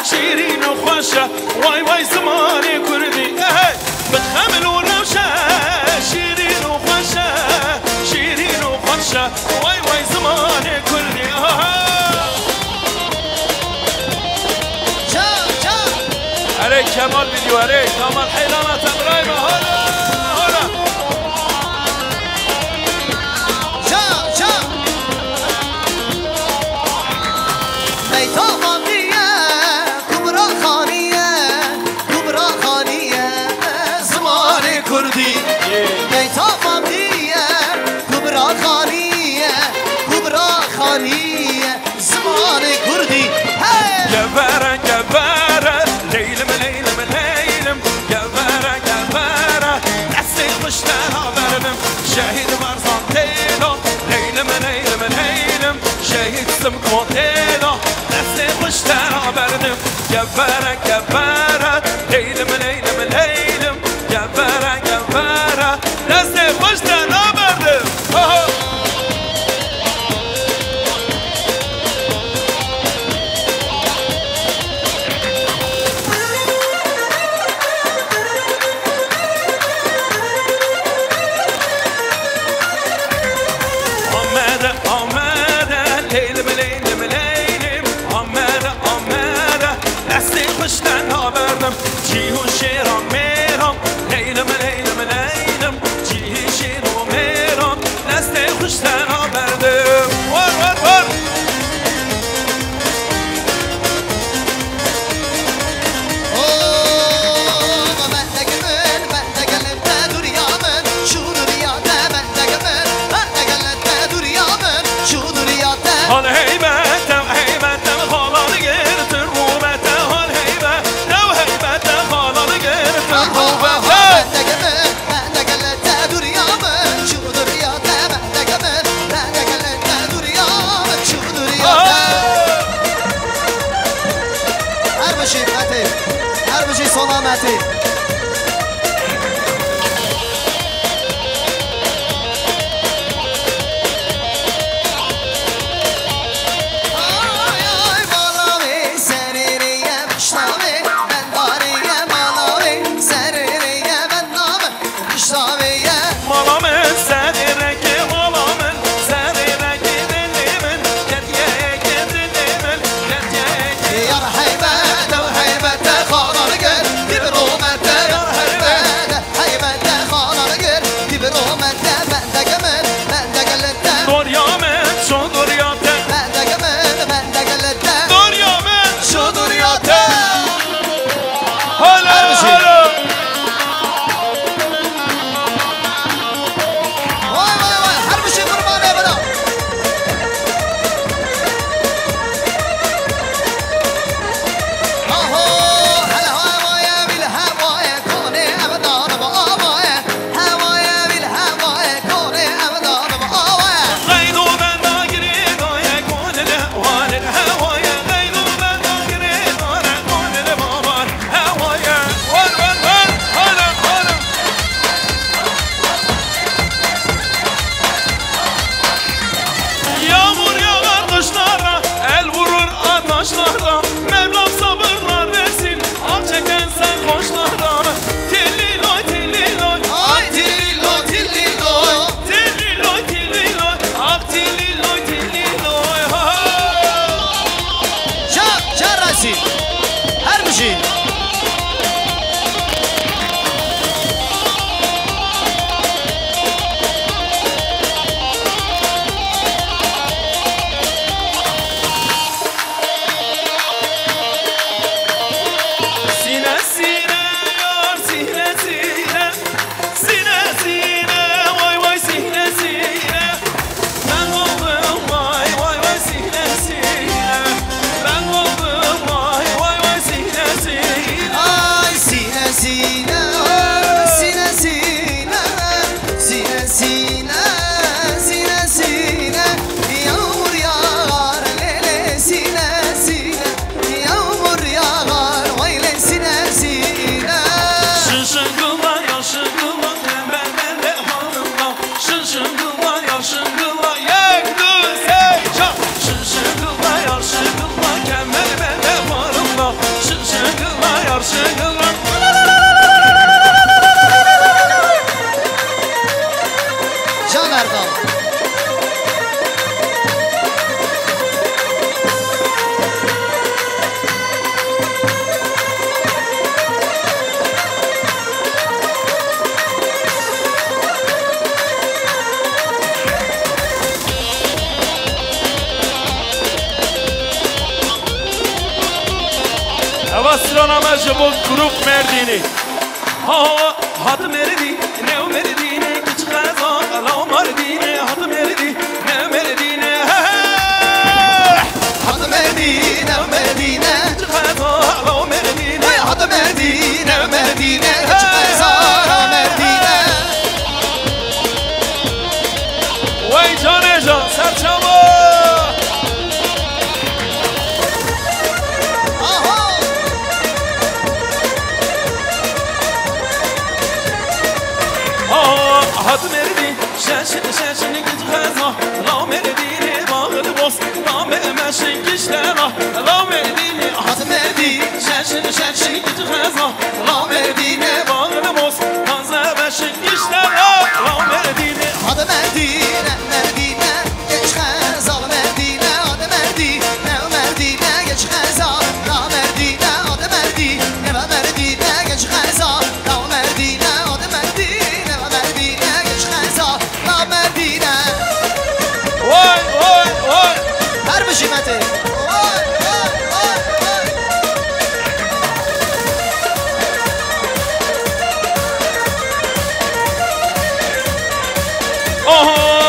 شيرين وخوشة واي واي زماني كردي بالخمل والروشة شيرين وخوشة شيرين وخوشة واي واي زماني كردي عليك كمال فيديو عليك كمال حيلانات ابراهيم هلا میتابانیه کبرا خانیه کبرا خانیه زمان کردی میتابانیه کبرا خانیه کبرا خانیه زمان کردی جبارة جبارة ليلم ليلم ليلم جبارة جبارة نسي خشتها بردم شهيد مرزان تيلو ليلم ليلم ليلم شهيد سمك موتيلو نسي خشتها بردم جبارة جبارة ليلم ليلم ليلم جبارة جبارة نسي خشتها بردم خشتنها بردم جیهون شیران میرم لیلم لیلم لیلم جیهی شیر و میرم دست خشتنها بردم وار وار وار حال هیبتم هیبتم خالان گرتر روبتم حال هیبتم هیبتم خالان گرتر روبتم هر بشی سلامتی Roman واسرانا مجبور گروپ مردینی هات مردی نه مردی نه کچ غذا لا مردی نه هات مردی نه مردی نه هات مردی نه مردی نه کچ غذا لا مردی نه هات مردی نه مردی نه کچ غذا لا مردی نه وای جان سرچما هات مردی ششن گیج غذا لا مردی نه باغل بوس دام مشن کشتنا لا مردی نه هات مردی ششن گیج غذا لا مردی نه باغل بوس تازه مشن کشتنا لا مردی نه هات مردی نه مردی نه گیج غذا لا مردی نه هات مردی نه مردی نه گیج غذا لا مردی نه هات مردی نه مردی نه گیج غذا لا مردی نه هات مردی وای وای وای هر بشیمته وای وای وای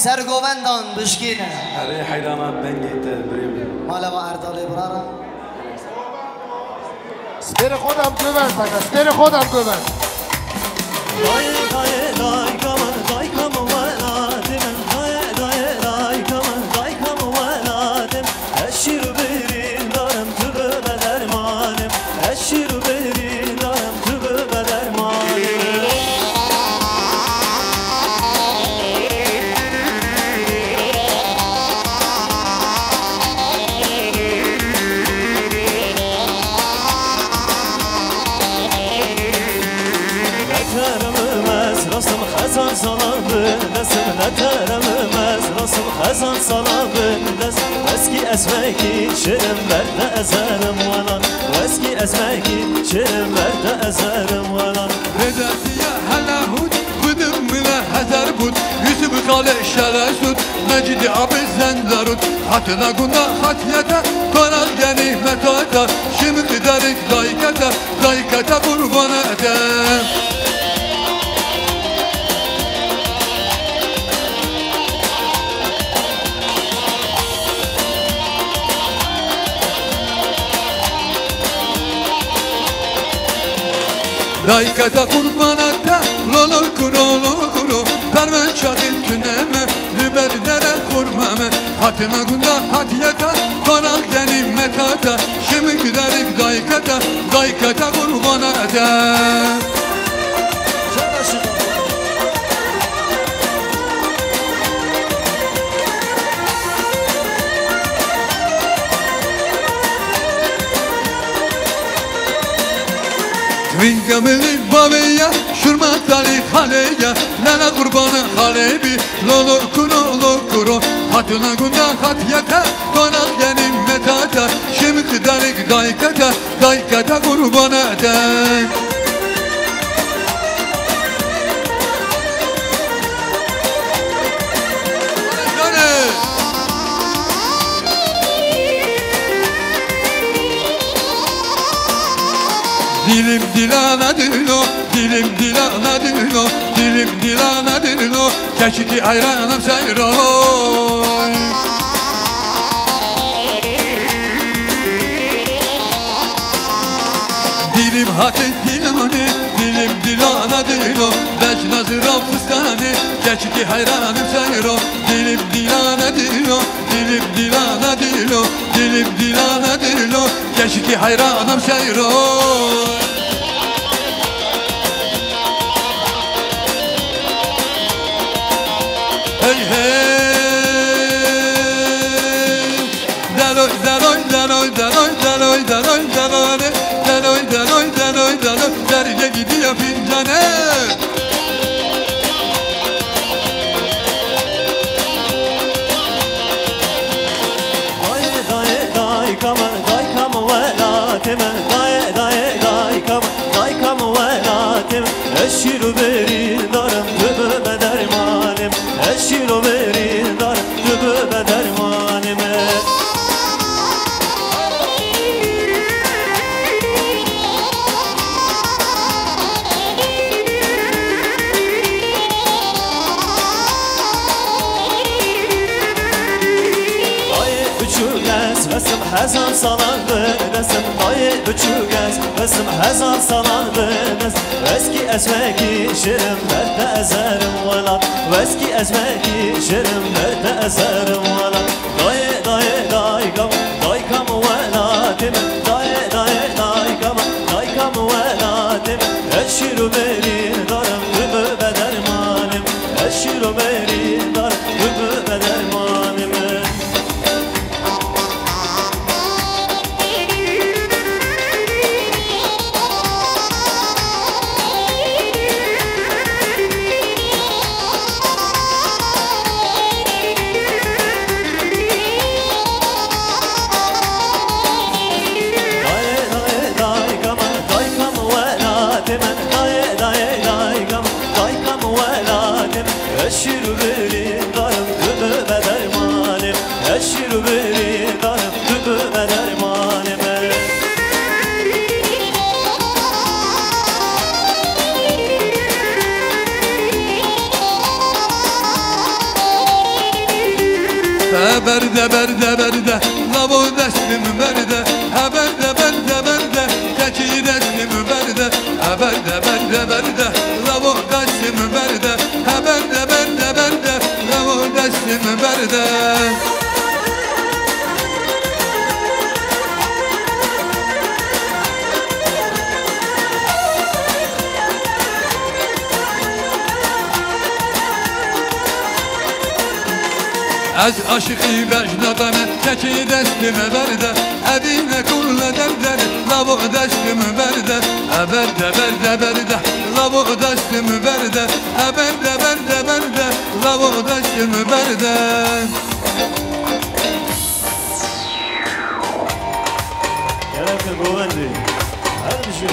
سرگوبندان بشکینه هره حیرانات بنگیت بریم مالا با اردالی برارم سپر خودم ببند فقط سپر خودم ببند خزان صلابن دست واسکی اسمکی شرم برد ازرم ولان واسکی اسمکی شرم برد ازرم ولان هدفية هلا هود بدم من هزار بود يوسف خالق شلاشود مجد عبد زندرود حتنا قلنا خطيتا قرار جنيمتا شمت دارك ضايكتا قربانتا Daikata kurbanata lolo kuro Perven çadil tüneme Lüberdere kurmame Hatıma gunda hatiyata Konak denim metata Şimdi giderik daikata kurbanata Vingameli babeya şurma دلی خالیه لنا قربان خالیبی لولو کرو hatuna gunda hatiyata konak yenim metata şimdi darik daykata kurban eder Dilim dilana dilo, dilim dilana dilo, dilim dilana dilo, keşke hayranım sayroy. Dilim hatı dilane, dilim dilana dilo, beş nazıra fıstane, keşke hayranım sayroy. Dilim dilana dilo, dilim dilana dilo, dilim dilana dilo, keşke hayranım sayroy. Hey hey Daloy daloy daloy daloy daloy daloy daloy daloy daloy daloy daloy Derine gidiyor fincane Day kam velatime Day kam velatime Eşiru verin darım tübüme dermanim Eşiru verin darım tübüme dermanime Resim hezar salan resim Dayı buçuk resim hezar salan resim Eski ezmeki şirim derde ezerim velat Eski ezmeki şirim derde ezerim velat Dayı kam velatim Dayı kam velatim Eşiru verin darım hübü bedermanim Eşiru verin darım hübü bedermanim Eşiru verin darım tübüme dermanim Eşiru verin darım tübüme dermanim Berde lavo destim berde berde keçi destim berde berde lavo destim berde berde lavo destim berde از عاشقی بجنبم تکی دستم برده ابینه کل دردر لابو دستم برده برده لابو دستم برده برده لابو دستم برده Gerek güvendi her şey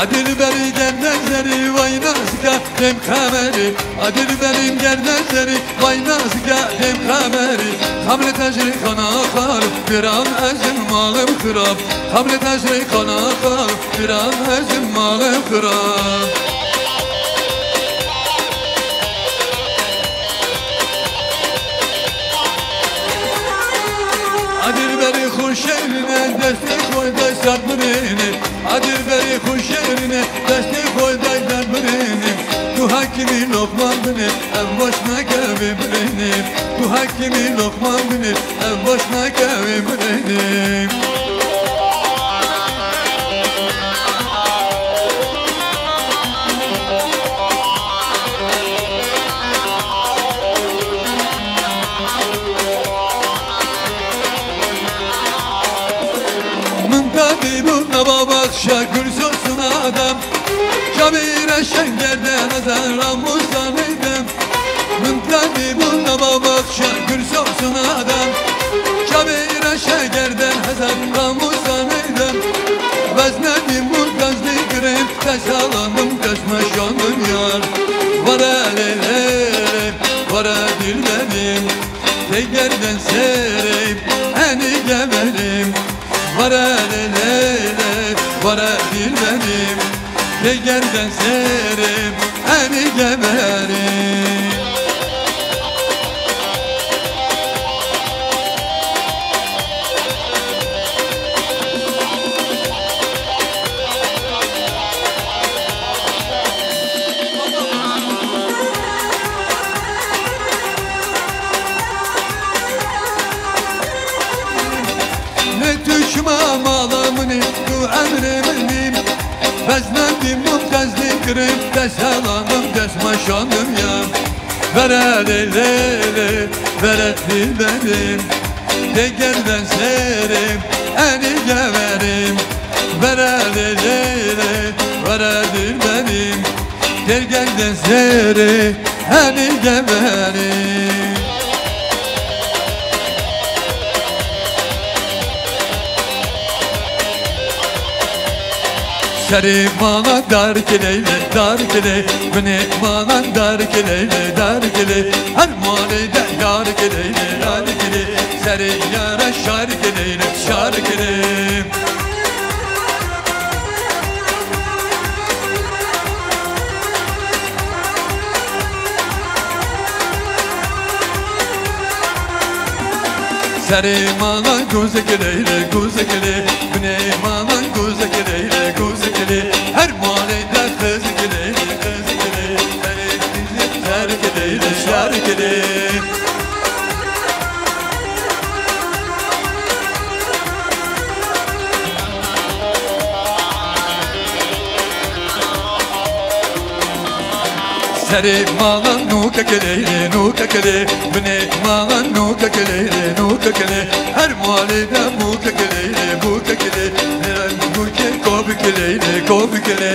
Adil beri gerdezleri vay nazga dem kameri Adil berim gerdezleri vay nazga dem kameri Hamle tecri kana akar bir an ezim malım kırab Hamle tecri kana akar bir an ezim malım kırab Adil beri kuş şehrine destek koy da sarmırını Adil beri kuş şehrine destek koy da sarmırını Bu hakimi lokman beni ev başına kevim benim Bu hakimi lokman beni ev başına kevim benim şakır sosun adam Kabire şengerden azar Ramuzan edem Mümtani bunlama bak şakır sosun adam Kabire şengerden azar Ramuzan edem Veznedim bu gazlı grem Tesalanım kesmeşanım yar Vara lelelem Vara dilmedim Tegerden sereyim Eni gemelim Vara lelelem Vara dilmedim Tegerden sereyim Eni gemelim Veznedim mutezli kırıp desalanım desmaşanım ya Vere lelele vere dilberim Tegerden serim eni geverim Vere lelele vere dilberim Tegerden serim eni geverim Seri bana dar kile, beni bana dar kile Her malide yar kile, seri yara şar kile Seri bana güze kile, beni bana güze kile Her malide kız kile Şar kile Seri malan nuka kile Bine malan nuka kile Her malide muka kile Kobi kile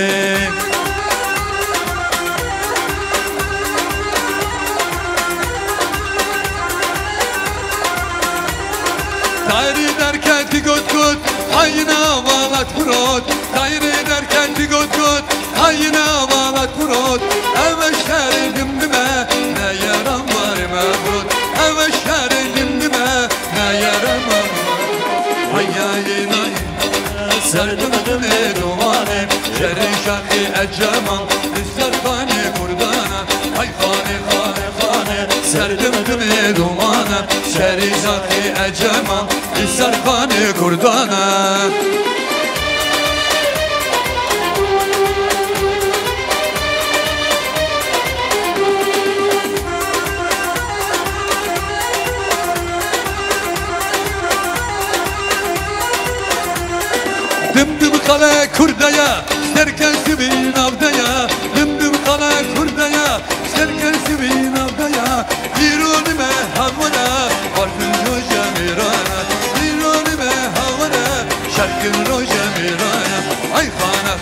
Tayri derken ti gut Hayına valat purot Tayri derken ti gut Hayına valat purot Eve şeridim dime Ne yaram var mevcut Eve şeridim dime Ne yaram var Hayyayına Serdim dime dumanem Şerri şakı ecemam İster fani kurdana Hay fani Serdim dime dumanem Şerri şakı ecemam İster fani kurdana Dımdım kale kurdaya Serken sivin avdaya Dımdım kale kurdaya Serken sivin avdaya Dirunime havana Varfın roja mirana Dirunime havana Şarkın roja mirana Ay khana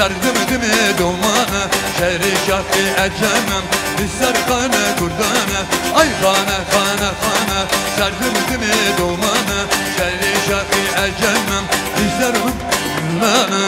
Sardım dime domana Şehri şahı ecemem Disar khana kurdana Ay khana Sardım dime domana Şehri şahı ecemem Disar kurdana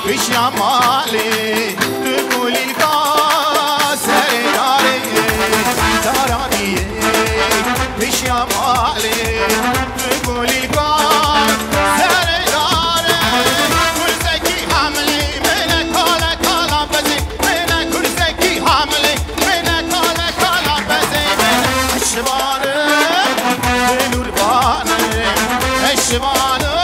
پیش یا مالی تقول القاسر داری دارانی پیش یا مالی تقول القاسر داری کرزکی حملی من کالا کالا بزی من کرزکی حملی من کالا کالا بزی من اشبانم تنوربانم اشبانم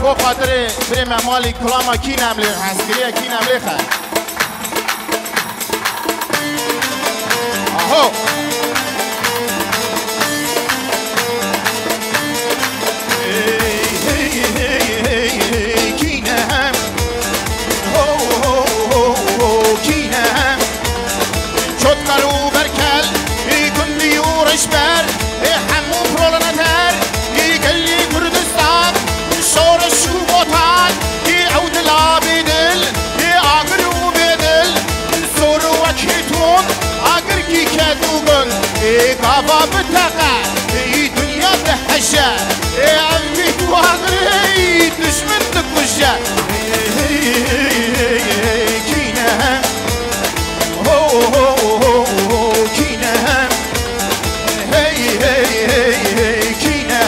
بو خاطر بریم مالی کلاما کی نملی حسکریه کی نملی خواهد آهو کی نهم کی نهم شد قلو برکل کن دیورش بر همو پرولنتر گلی کردستان شور شو بوتان عود لابدل آگر و بدل سور وکیتون آگر کی کدوگل کافا بتقه دنیا بحشه عمی تو آگر دشمن تکشه کینه کینه کینه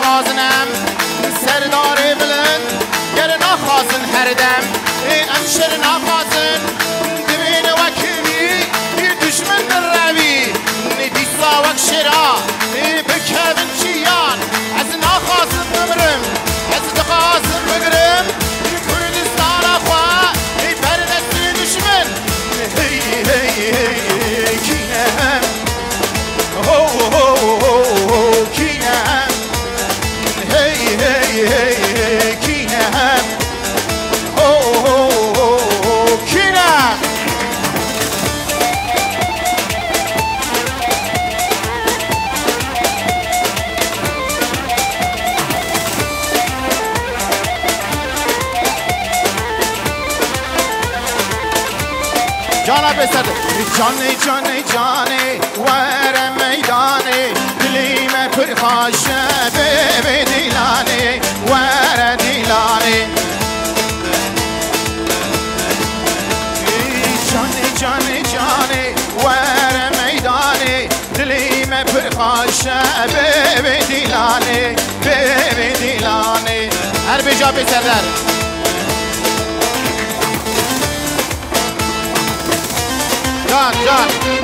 قازنم سردار بلند گر نخواسن هر دم امشر نخواسن دمین وکمی دشمن روی دیسا وک شرا بکبن چیان از نخواسن نمرم از دخواسن بگرم کردستان خواه بردست دشمن کینه کینه کینه کینه جانا بسد جانی جانی جانی ور میدانی دلی میں پر خواش بے دیلانی ور دیلانی جانی جانی جانی ور میدانی دلی میں پر خواش بے دیلانی بے دیلانی هر بجا بسردر جان جان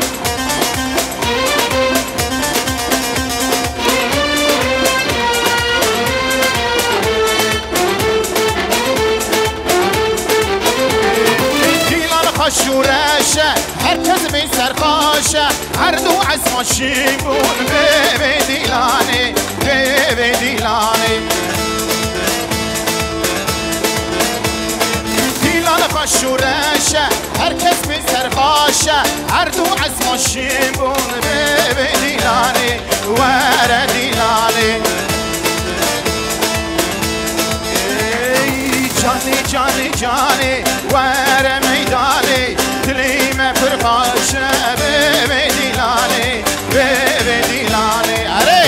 شورشه هر کس به سرخاشه هر دو از ماشیمون به دیلانه به دیلانه دیلانه خشورشه هر کس به سرخاشه هر دو از ماشیمون به دیلانه ور دیلانه جانی جانی جانی ور میدانی دلی میں پر خواشه به دیلانه به دیلانه اره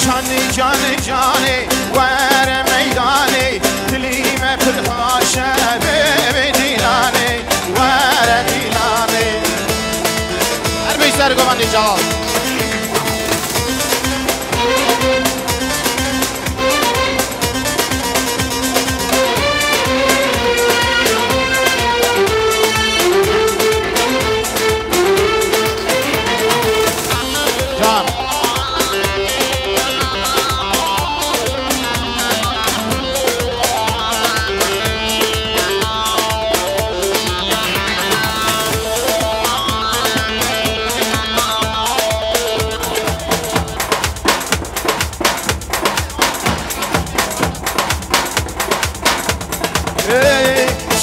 جانی جانی جانی ور میدانی دلی ليلى جان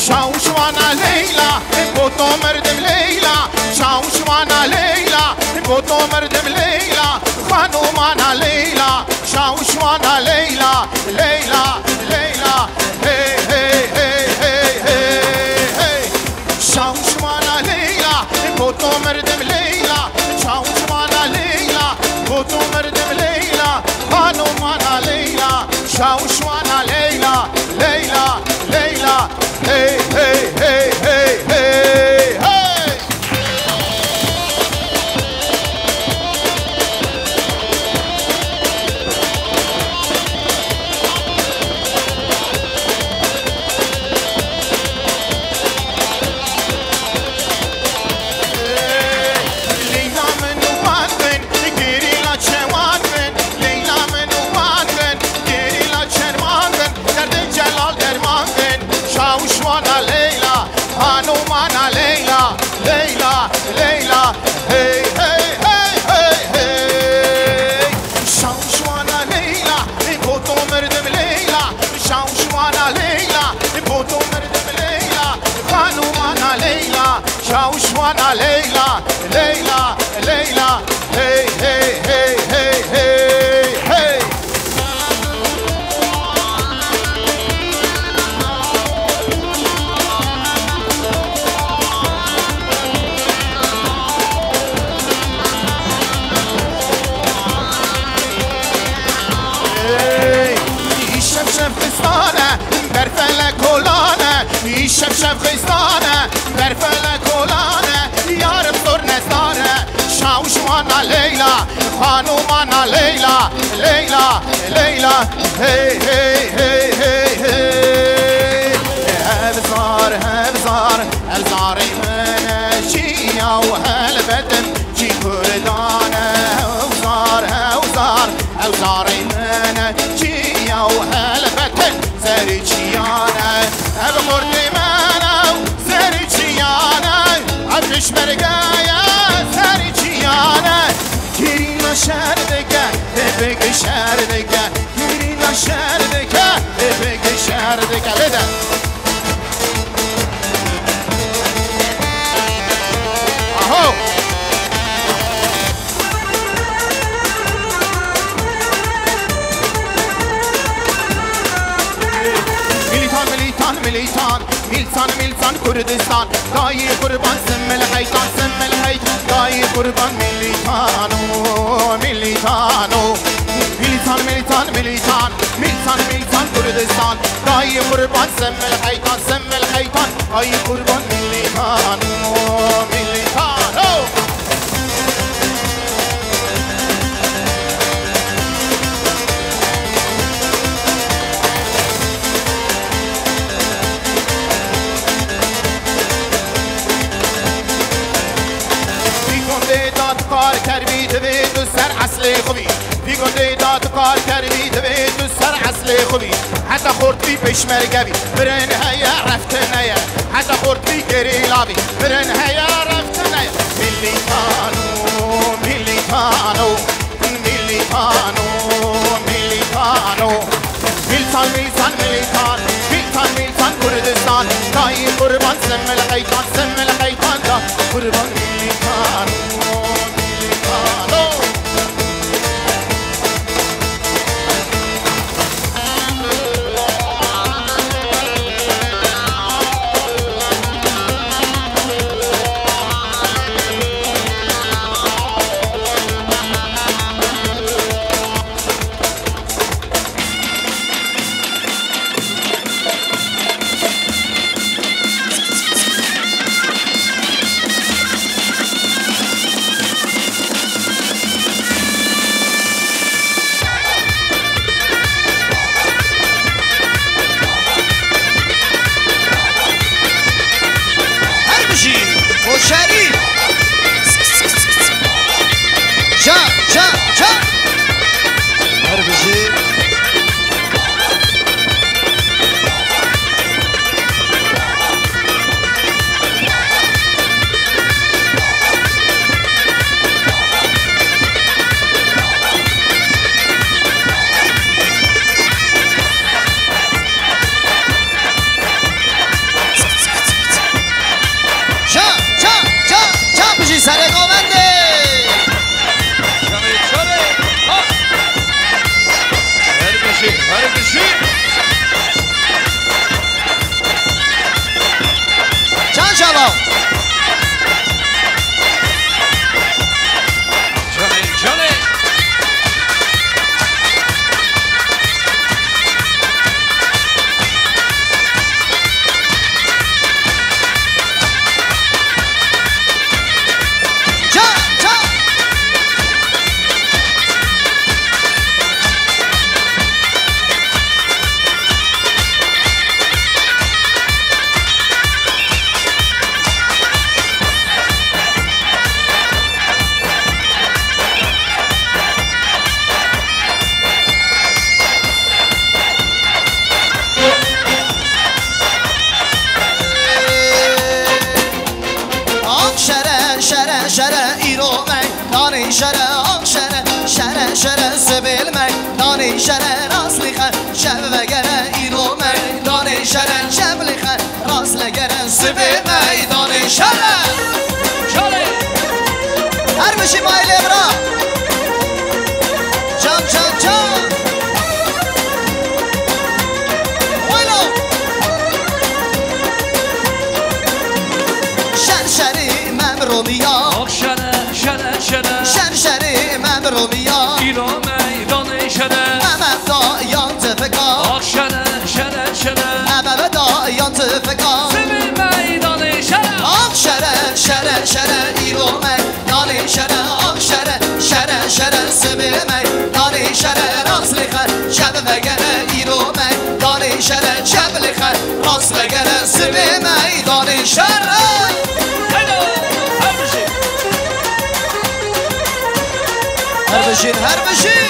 شاوشوانا ليلى بوتو مردم ليلى شاوشوانا ليلى بوتو مردم ليلى خانومانا ليلى شاوشوانا ليلى ليلى ليلى هي هي هي هي هي هي شاوشوانا ليلى بوتو مردم ليلى شاوشوانا ليلى بوتو مردم ليلى خانومانا ليلى شاوشوانا ليلى ليلى ليلى hey hey hey hey hey hey Leyla menu bandın geri la çevandın Leyla menu bandın geri la çermandın Derde celal dermandın Şavuşvana Leyla Hanumana Leyla Leyla Leyla Hey hey hey hey hey Şavuşvana Leyla Botum mırdım Leyla Şavuşvana Leyla Botum mırdım Leyla Hanumana Leyla Şavuşvana Leyla Leyla Leyla Hey hey hey hey hey hey خستانه در فلک کلانه شب خستانه در فلک کلانه یارم زور نستاره شاوشوانا لیلا خانومانا لیلا لیلا لیلا هی هی هی هی هی هبزار هبزار هبزاری من چیا و هل بدن چی کردانه هبزار هبزار هبزاری من چیا و هل بدن سری چیانه هب مرد منو سری چیانه عبش مرگایا سری چیانه گیرینا شردگه بگه شردگه گیرینا شردگه بگه شردگه بده آهو ملیتان میلسان میلسان کردستان دایی قربان سمل حیتان سمل حیت دایی قربان ملیتانو ملیتانو میلسان میلسان میلیتان میلسان میلسان کردستان دایی قربان سمل حیتان سمل حیتان دایی قربان ملیتانو ملیتانو کار کردی دوید و سر اصل خوبی بیگنده داد کار کردی دوید و سر اصل خوبی حتی خورد بی پشمرگه بی برن هیا رفته نیا حتی خورد بی گری لابی برن هیا رفته نیا ملیتانو ملیتانو ملیتانو ملیتانو میلسان میلسان ملیتان میلسان میلسان کردستان دایی قربان سمل حیتان سمل حیتان دا قربان ملیتانو شره آق شره شره شره سبیل میدان شره راست لیخه شب وگره ایرو میدان شره شب لیخه راست لگره سبیل میدان شره هر بشی مایل ابرا جان جان جان ویلو شرشری ممرومیا آخ شره شره شره شرشری ممرومیا ایرو میدان شره ممبدا یان تفکا آخ شره شره شره ممبدا یان تفکا سبیل میدان شره آخ شره شره شره ایرو میدان شره آخ شره شره شره سبیل میدان شره راست لیخه شب وگره ایرو میدان شره شب لیخه راست وگره سبیل میدان شره هر بشین هر بشین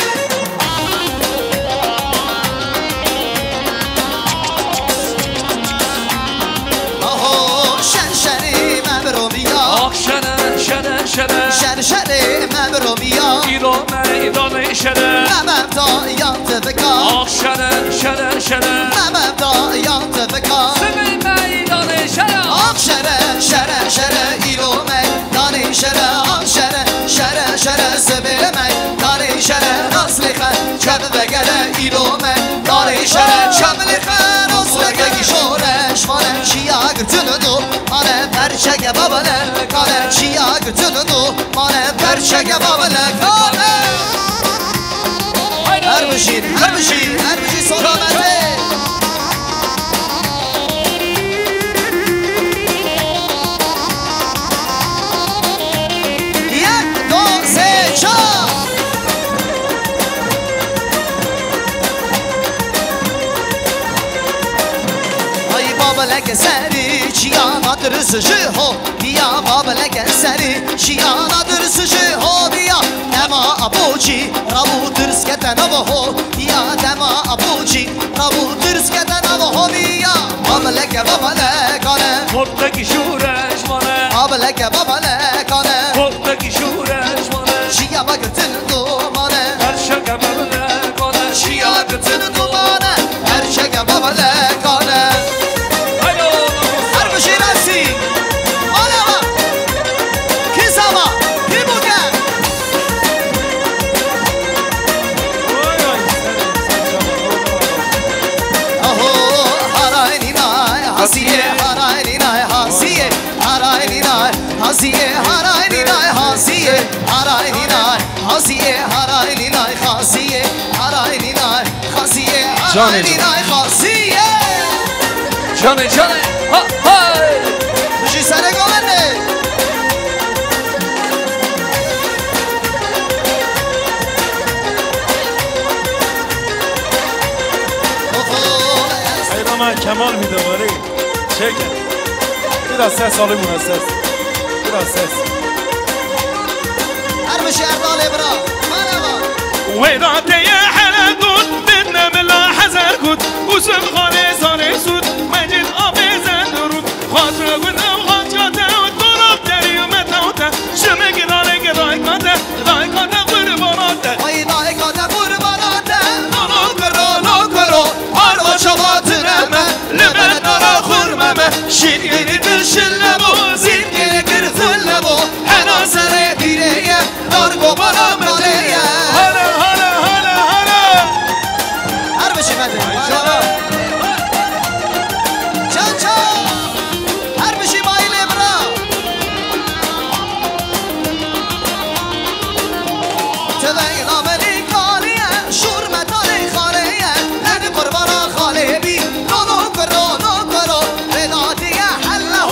آهو شرشری ممرومیا آخ شره شره شره شرشری ممرومیا ایرو میدان شره ممبدا یان تفکا آخ شره شره شره ممبدا یان تفکا سبیل میدان شره آخ شره شره شره ایرو میدان شره آخ شره شره شره سبیل میدان شره راست لیخه شب وگره ایرو میدان شره شب لیخه راست وگه شورش مانه چیا گرتن دو مانه پرچگ بابله کانه چیا گرتن دو مانه پرچگ بابله کانه هر بشین هر بشین هر بشین سلامته یک دو سه چهار ای بابا لگه سری چیا ندرس ها بیا بابا لگه سری چیا ندرس ها بیا دما ابوچی رابو درس کتن ها بیا دما ابوچی رابو درس کتن ها بیا بابا لگه خودتکی شورش مانه بابا لگه بابا لگانه خودتکی شورش مانه چیا بگتن دومانه هر شکم بلگانه چیا بگتن دومانه هر شکم بابا لگانه هر بشی رسی آلما کی سوا کی بوگه اهو هرای نای حسیه هرای نای حسیه هرای نای حسیه هرای نای حسیه هرای نای حسیه هرای نای حسیه هرای نای حسیه هرای نای حسیه جانه جانه ها های بشی سر گوهره اینا من کمال میده باری چه کرد بیرا 3 سالی مناسس بیرا 3 هر بشی اردال ابرا من ويناتي يا حلقود بدنا ملا حزر كود وسم خالي صاري سود مجد أبي زندرود خاطر قلنا وخاطرته وطرق تري ومتوته شمك رالك رايكاته رايكاته قرباناته ای نایکاته قرباناته نو کرو هر شبات رمه لبن نرا خرمه شیرینی دلشن لبو زیدگی کرزن لبو حنا سر دیره دارگو برا ملیه هر بشی بده چان چان هر بشی مایل ابرا تبین آملی کالیه شورمتانی خالیه هر قربانا خالی بی نو کرو ردادیه حله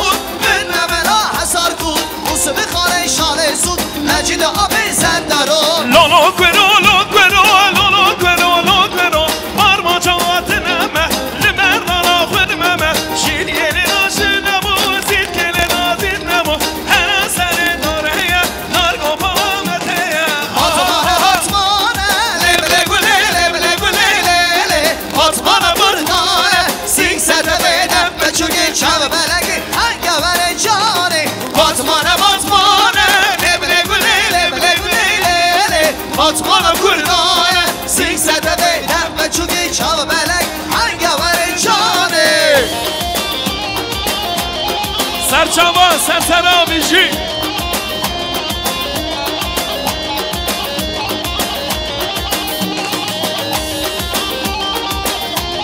پرچما سرسرا بیشی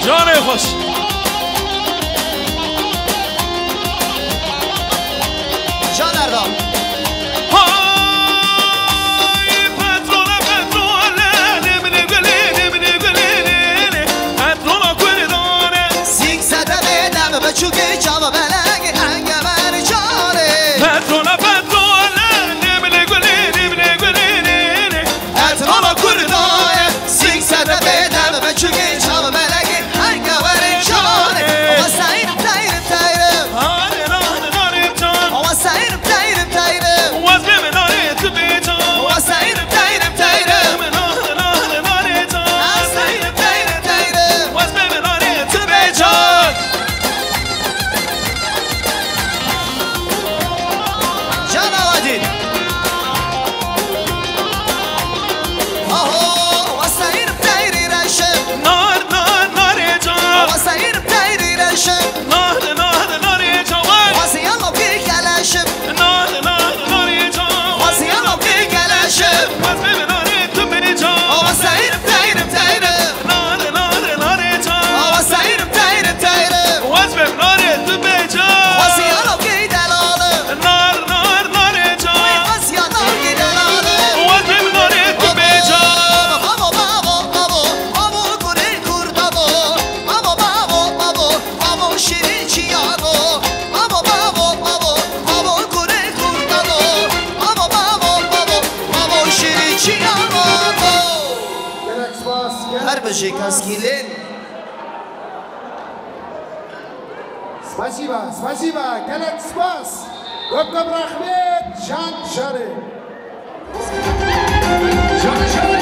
جان خوش جان اردام چوکی جام بلگ انگمر جاره پترونا نمیله گلی اتماما کردای سینگ سده بدم به چوکی جام بلگ انگمر جاره آوا سایرم تایرم آوا سایرم تایرم واز بمن آره تو بیجان آوا سایرم تایرم واز بمن آره تو بیجان Каскилен. Спасибо, спасибо, Келек спас. Көп-көп рахмет, Жан Шары. Жан Шары.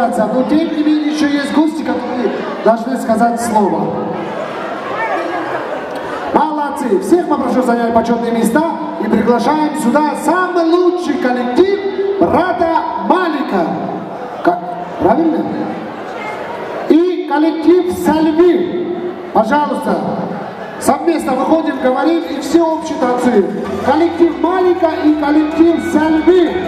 организация, но тем не менее еще есть гости, которые должны сказать слово. Молодцы! Всех попрошу занять почетные места и приглашаем сюда самый лучший коллектив брата Малика. Правильно? И коллектив Сальви. Пожалуйста, совместно выходим, говорим и все общие танцуем. Коллектив Малика и коллектив Сальви.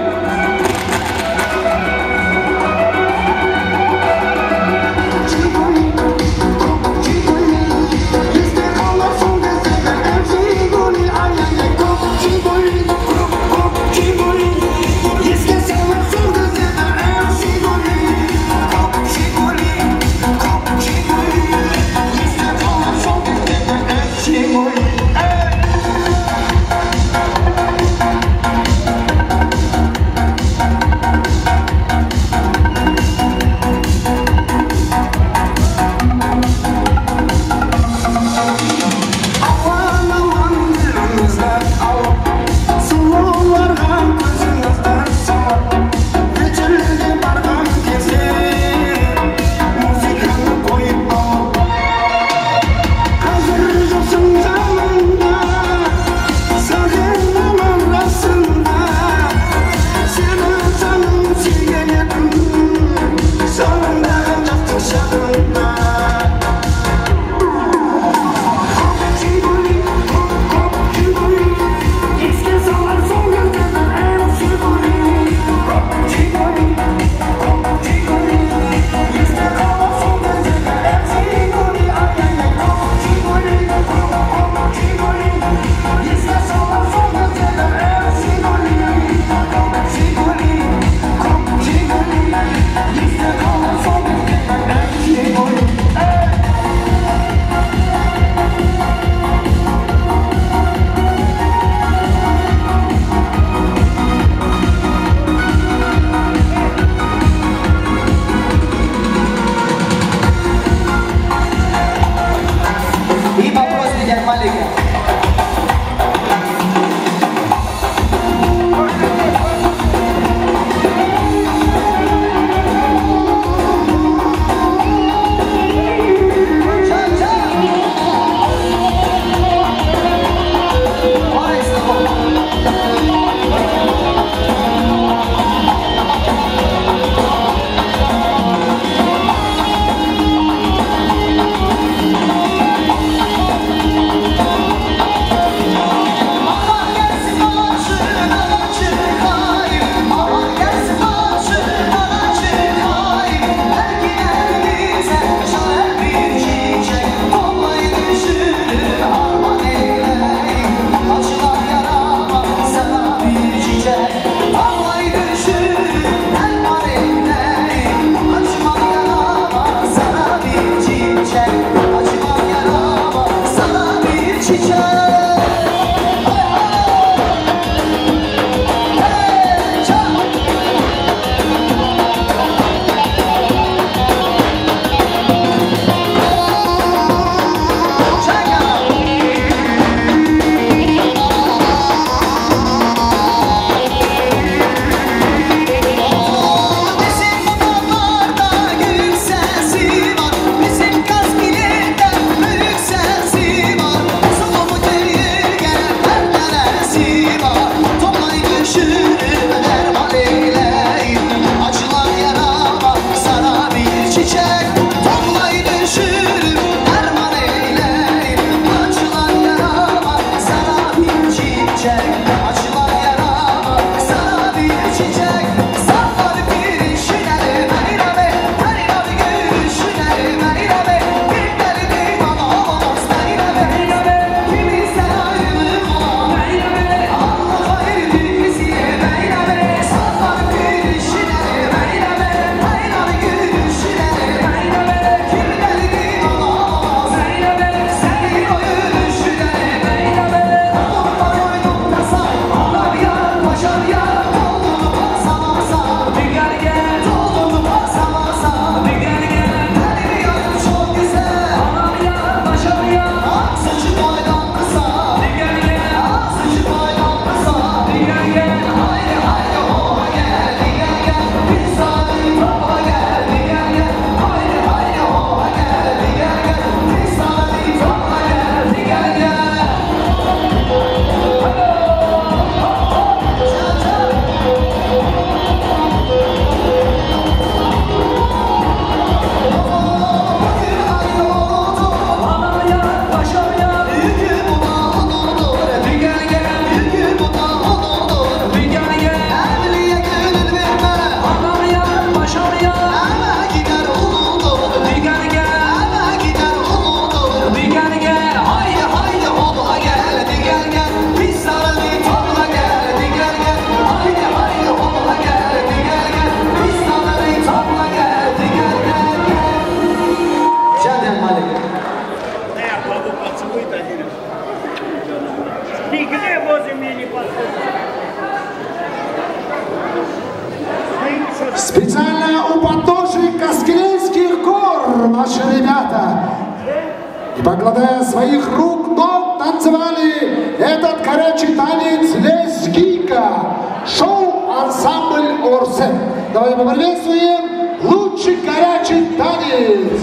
И покладая своих рук, ног, танцевали этот горячий танец «Лезгийка». Шоу-ансамбль «Орсен». Давайте поприветствуем лучший горячий танец.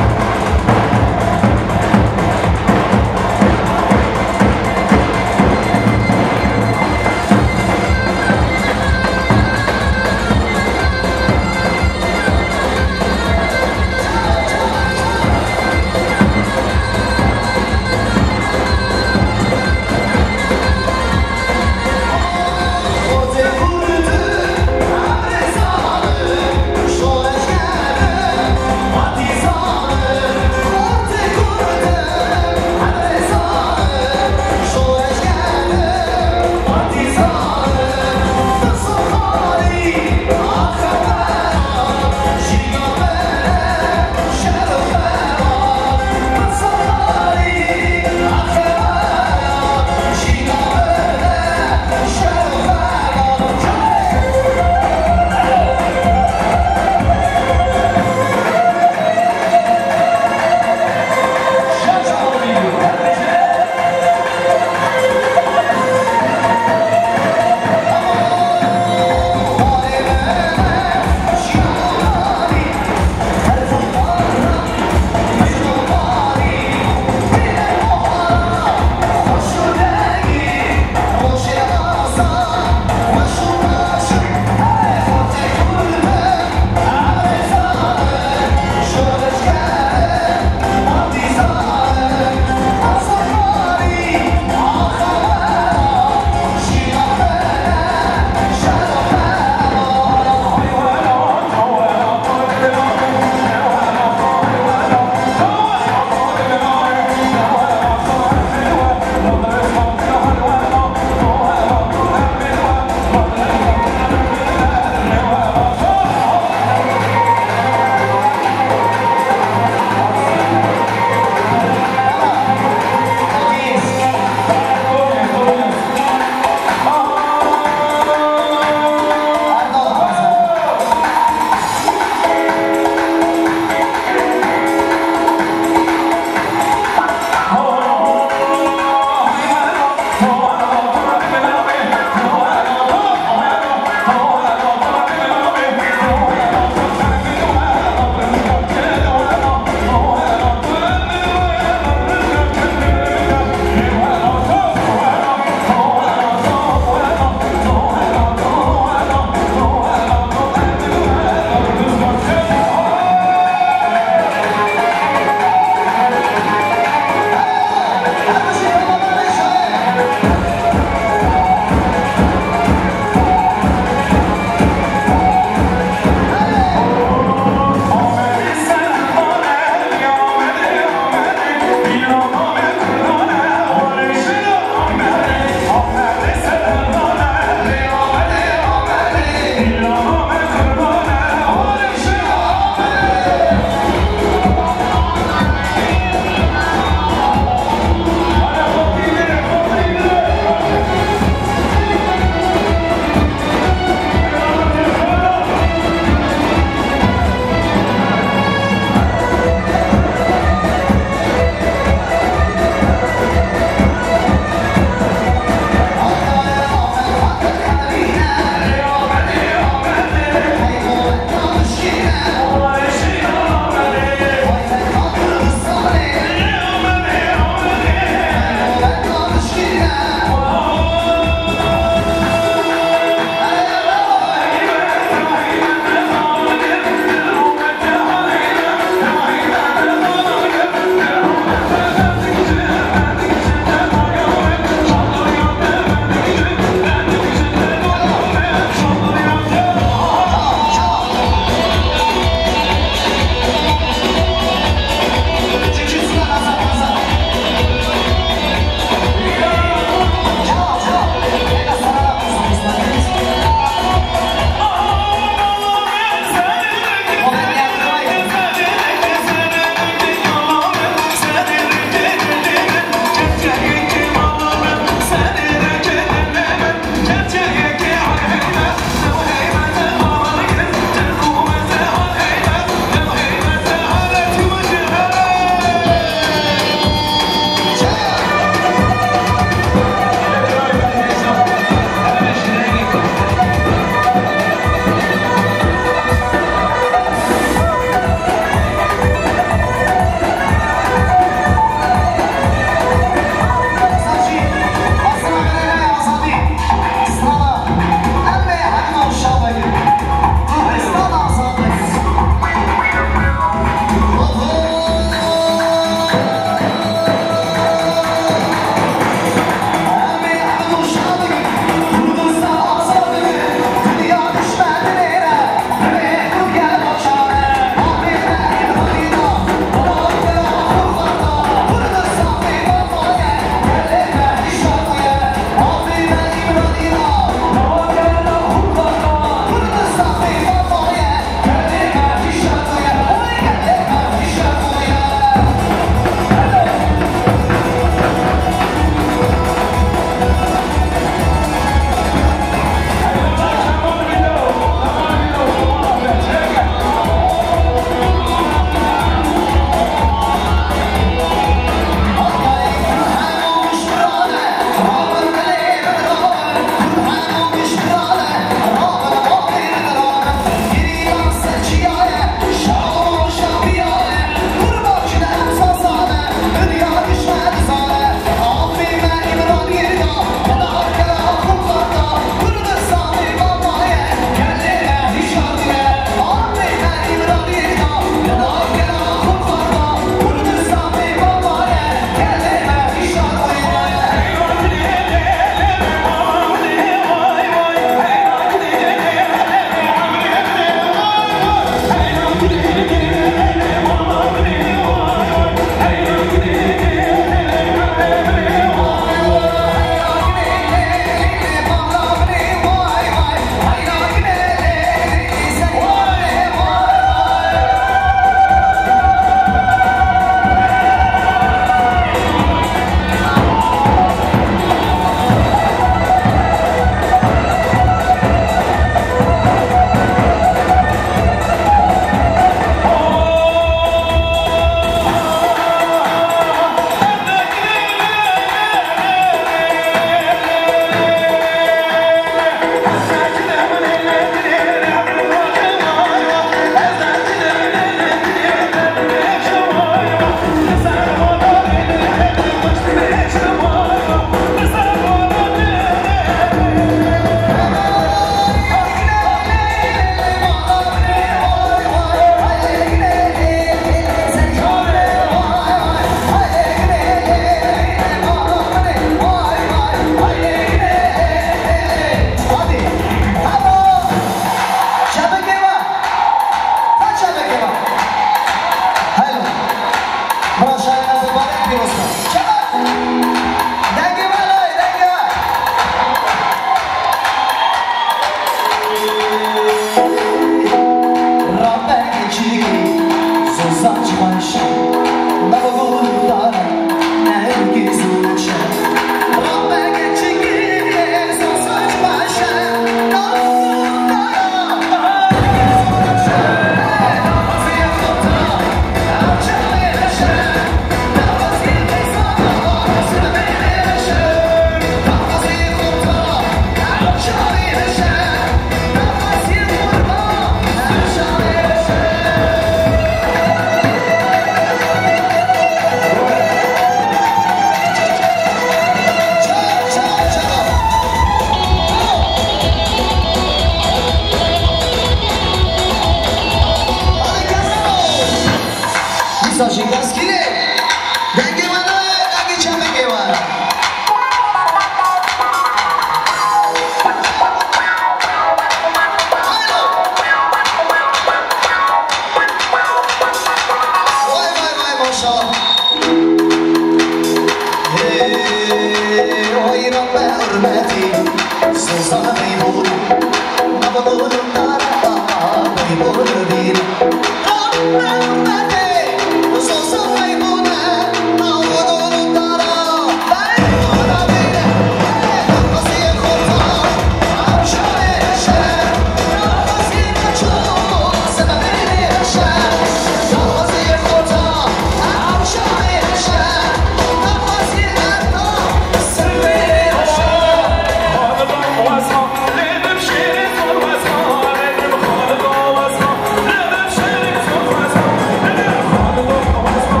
Let's go.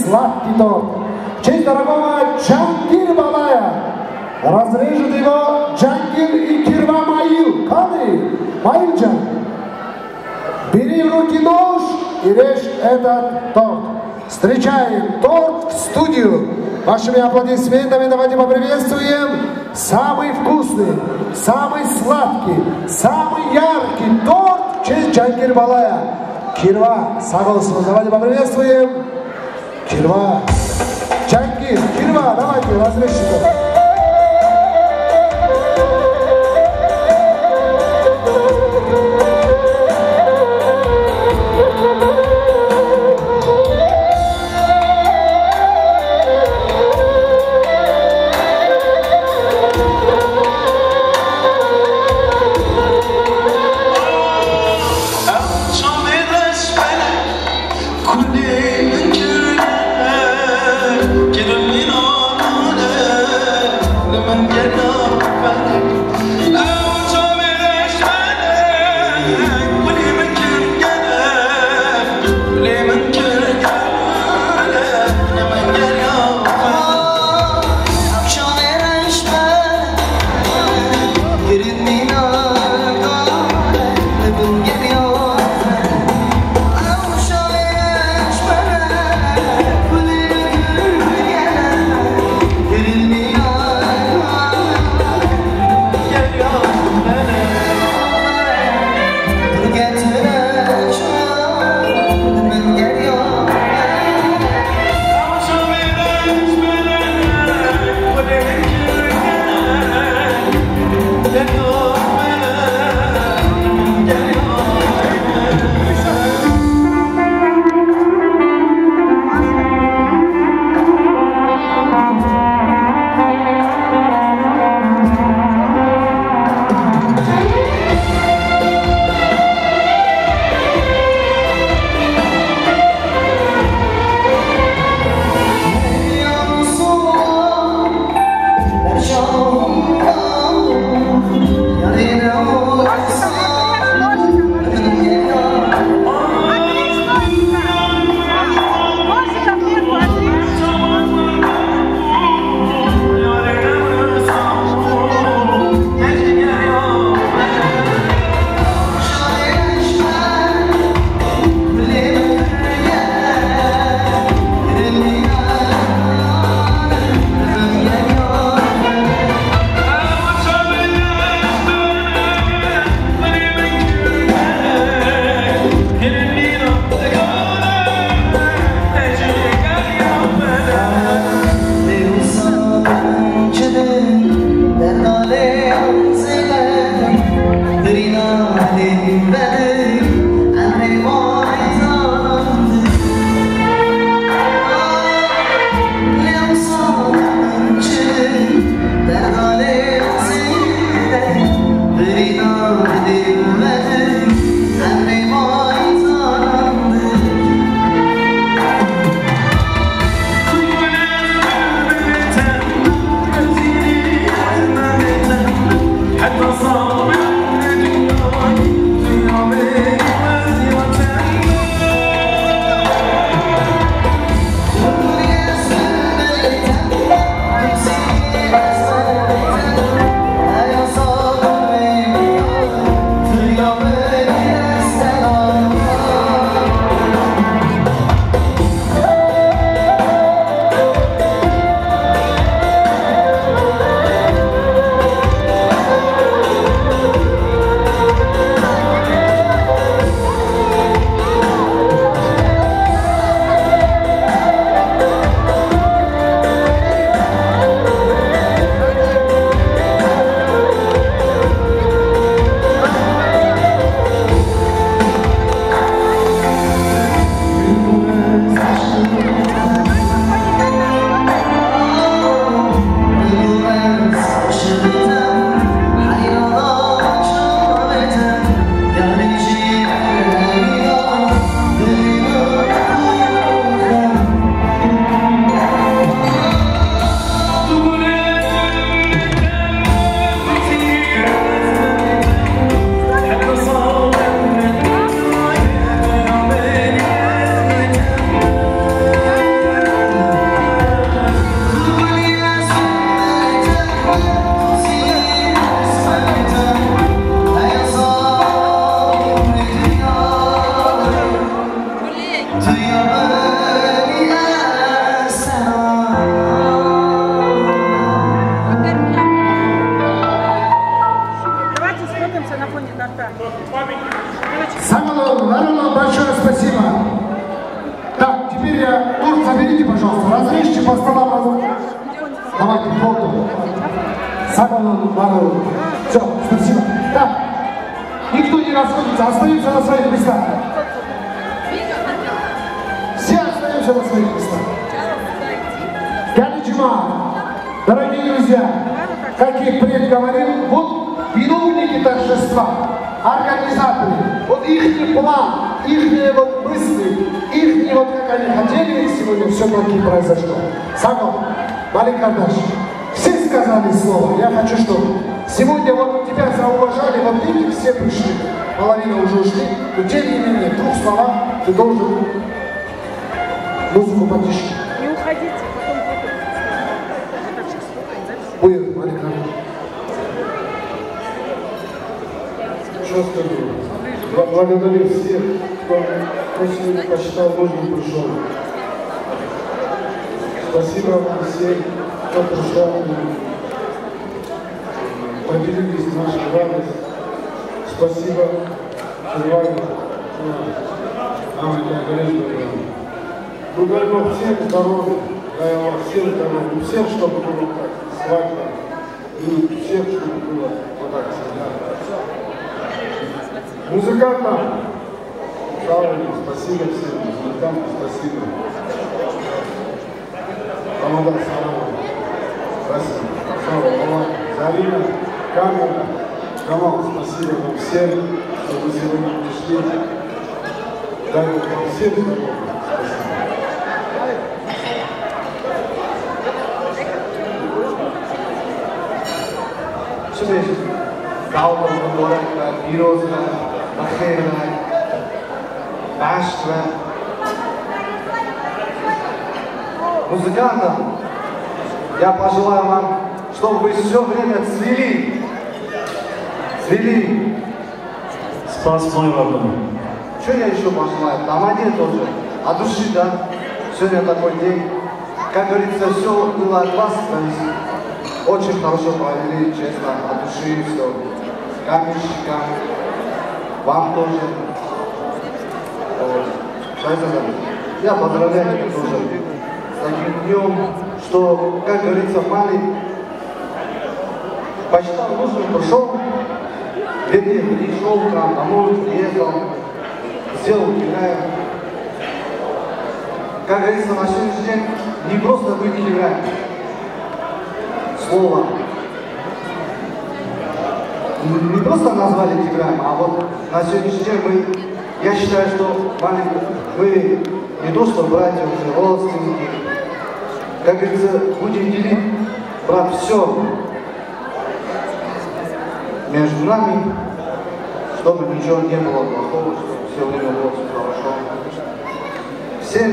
сладкий торт. В честь дорогого Джангир Балая разрежут его Джангир и Кирва Маил. Кады, Маилджан, бери в руки нож и режь этот торт. Встречаем торт в студию. Вашими аплодисментами давайте поприветствуем самый вкусный, самый сладкий, самый яркий торт в честь Джангир Балая. Кирва, согласен, давайте поприветствуем. Кирва, Джангир, Кирва, давайте разрешите. на фоне торта. Самолон, Варолон, большое спасибо. Так, теперь торт заберите, пожалуйста, разрежьте по столам. Давайте, фото. Самолон, Варолон. Все, спасибо. Так, никто не расходится, остаются на своих местах. Все остаемся на своих местах. Галиджима, дорогие друзья, как я прежде говорил, вот виновники торжества, организаторы, вот их план, их вот мысли, их вот как они хотели, сегодня все таки произошло. Сагал, Малик Кардаш, все сказали слово. Я хочу, чтобы сегодня вот тебя зауважали, вот эти все пришли, половина уже ушли, но тем не менее, в 2 словах ты должен музыку потише. Не уходите, потом будет, Малик Кардаш. Что скажу? Благодарю всех, кто сегодня посчитал нужным пришел. Спасибо вам всем, кто пришел, поделились нашей радостью. Спасибо, желаю нам это горячее. Дай Бог всем здоровья, дай Бог всем здоровья, всем, чтобы было так, свадьба, и всем, чтобы было вот так всегда. Музыкантам, спасибо всем, музыкантам спасибо. Амада, спасибо. Слава, Зарина, камера, Камал, спасибо вам всем, что вы сегодня пришли. Дай Бог вам всем здоровья. Спасибо. Sağlıklı, mubaraklar, pirozlar, baxtlar, bashlar. Музыкантам я пожелаю вам, чтобы вы все время цвели. Цвели. Спас мой родной. Что я еще пожелаю? Тамаде тоже. От души, да? Сегодня такой день. Как говорится, все было от вас зависит. Очень хорошо провели, честно, от души все. Каменщикам, вам тоже. Я поздравляю тебя тоже с таким днем, что, как говорится, Малик посчитал нужным, пришел, вернее, пришел к нам домой, приехал, сделал кирая. Как говорится, на сегодняшний день не просто быть кирая. Слово. Не просто назвали Тиграем, а вот на сегодняшний день я считаю, что мы не то что братья, уже родственники. Как говорится, будем делить, брат, все между нами, чтобы ничего не было плохого, чтобы все время было все хорошо. Всем,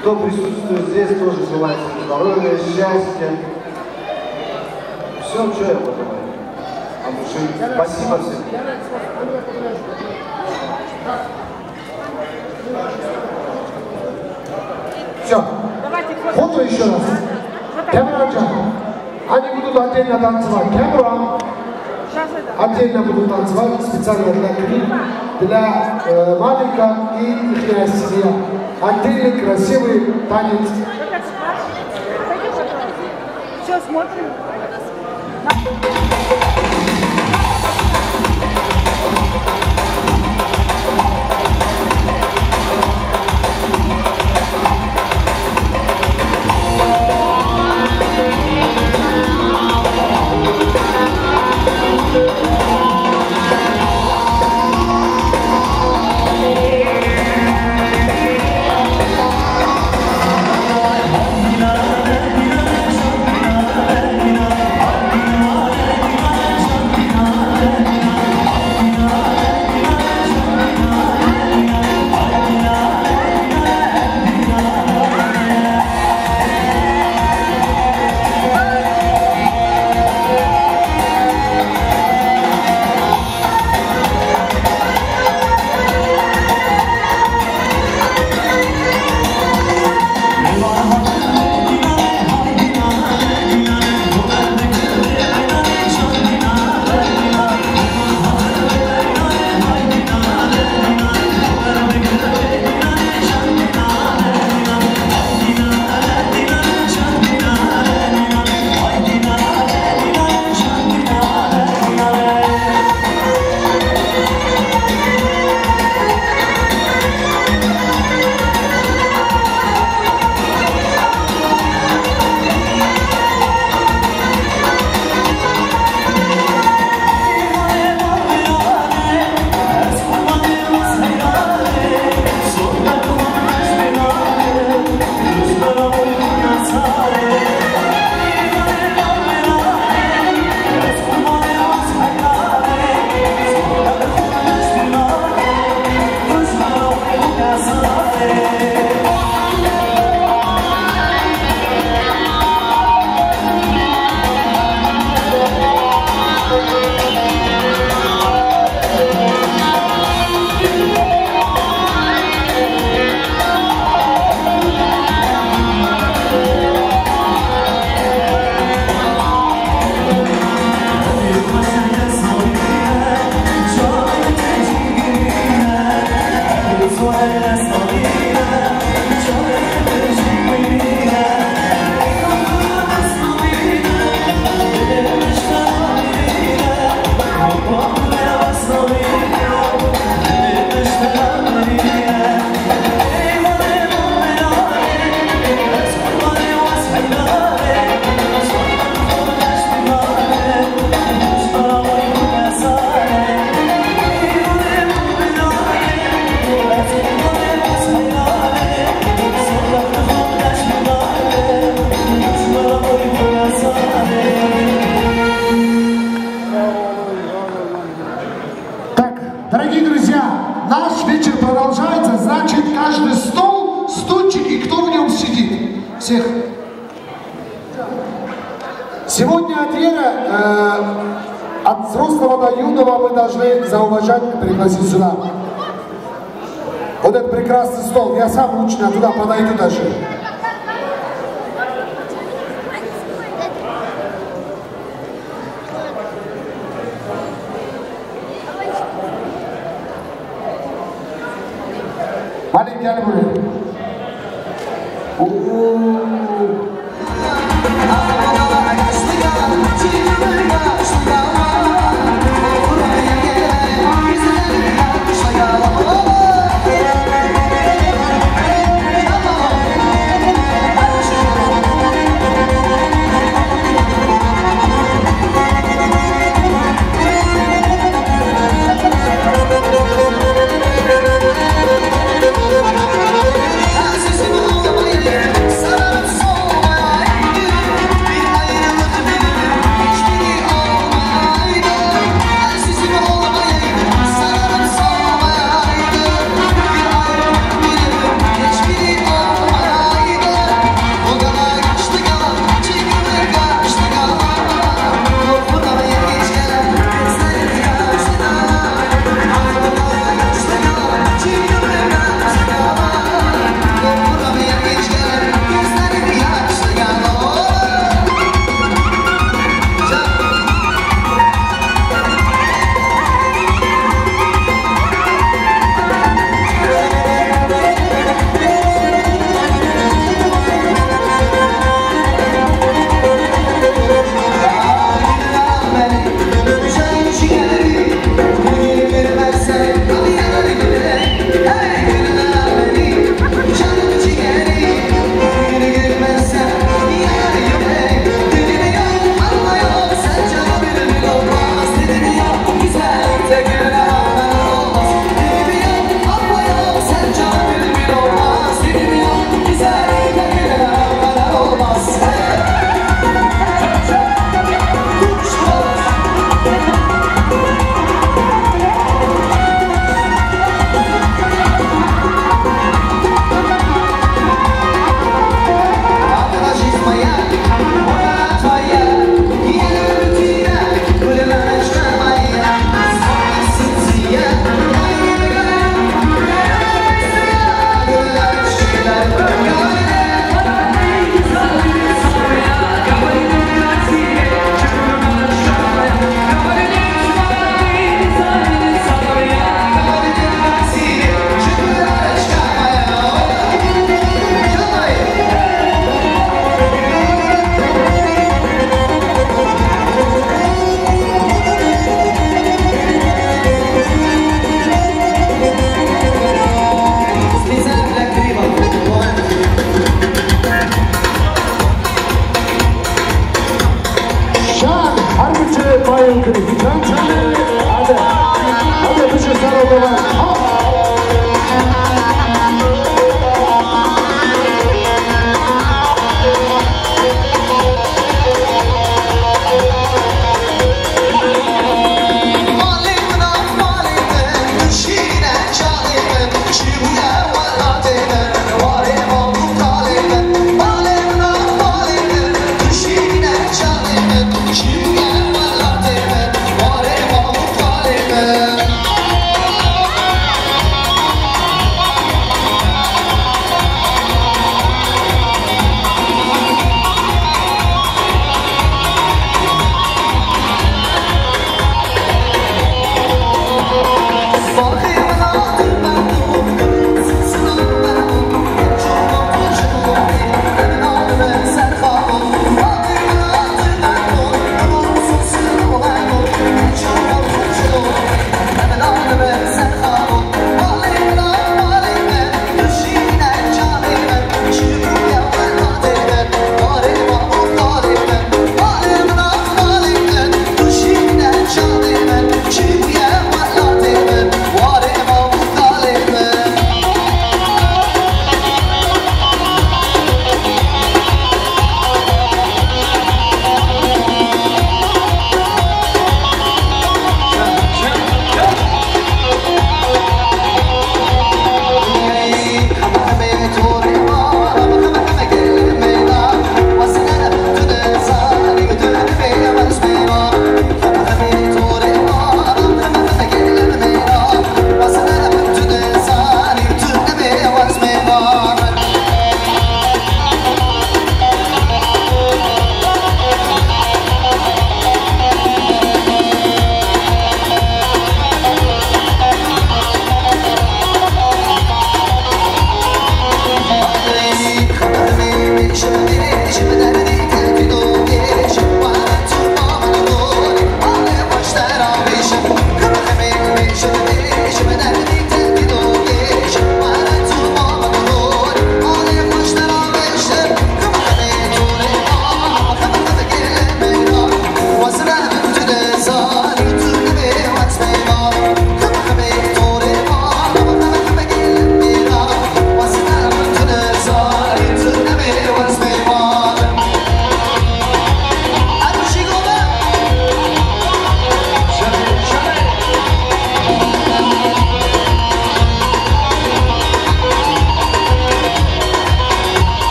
кто присутствует здесь, тоже желаю здоровья, счастья. Все, что я пожелаю. Спасибо всем. Все. Фото еще раз. Камера, они будут отдельно танцевать. Камера отдельно будут танцевать специально для клипа, для Малика и их семья. Отдельный красивый танец. Все, смотрим. Medina, Дорогие друзья, наш вечер продолжается, значит, каждый стол, стульчик и кто в нем сидит. Всех. Сегодня от Вера, от взрослого до юного мы должны зауважать и пригласить сюда. Вот этот прекрасный стол, я сам лично туда подойду даже. Маленький Альбурин.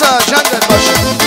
باشه جنگت باشه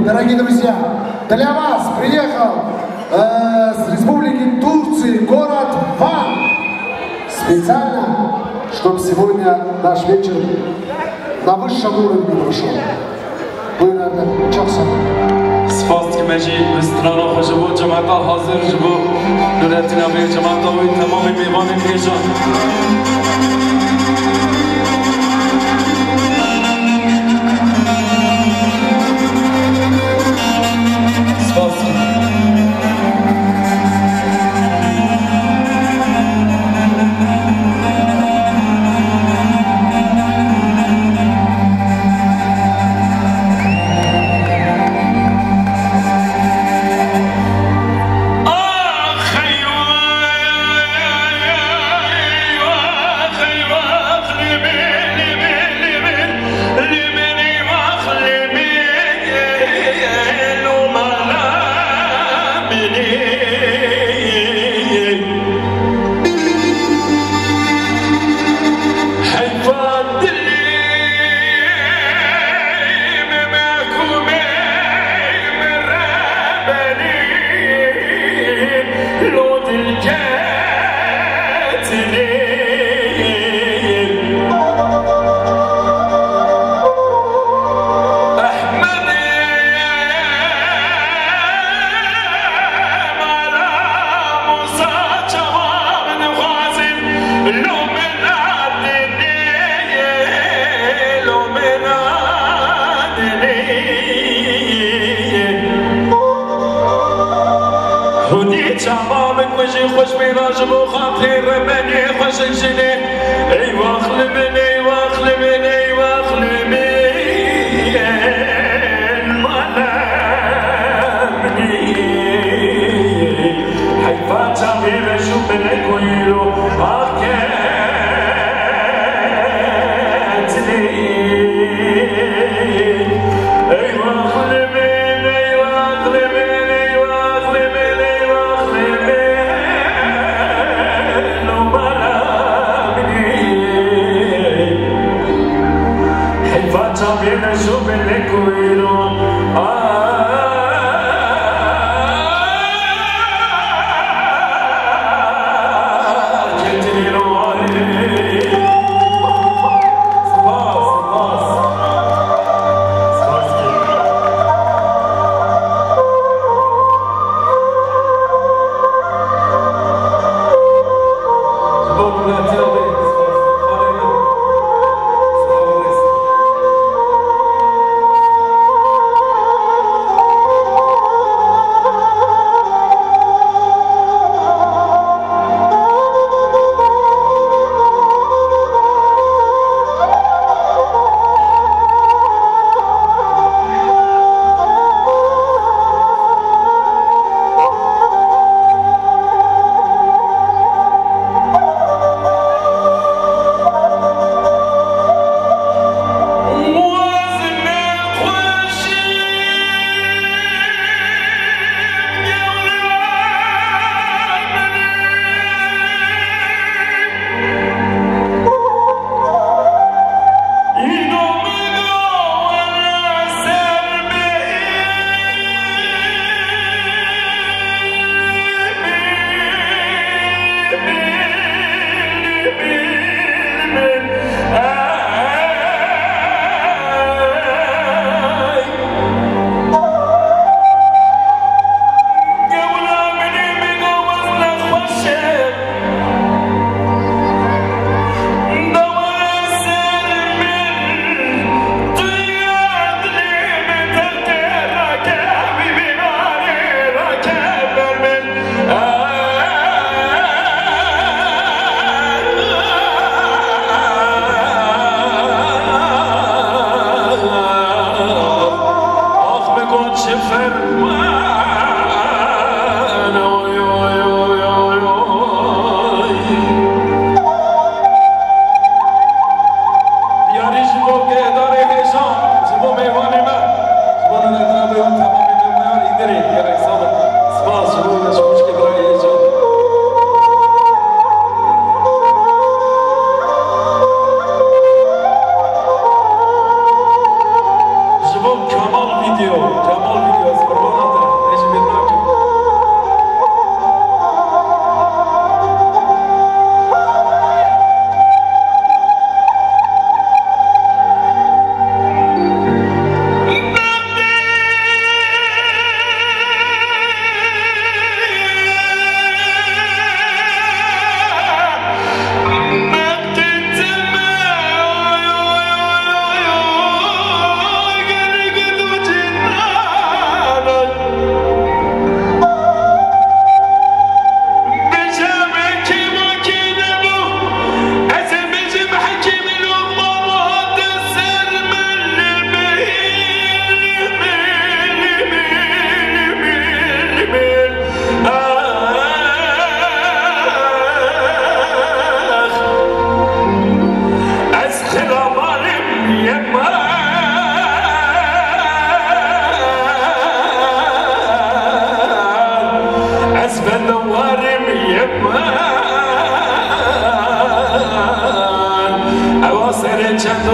Дорогие друзья, для вас приехал с Республики Турции город Ван. Специально, чтобы сегодня наш вечер на высшем уровне прошел. Вы, наверное, часом. سپاس که مجی بسترانا خوش بود جماعتا حاضر بود نورتینا به جماعتا و تمام میوان میجان سپاس خيو خوش میراج بو خاطر منی خوش جنی ای واخل من ای واخل من ای واخل من منی حیفا جمعی رشو بنکویرو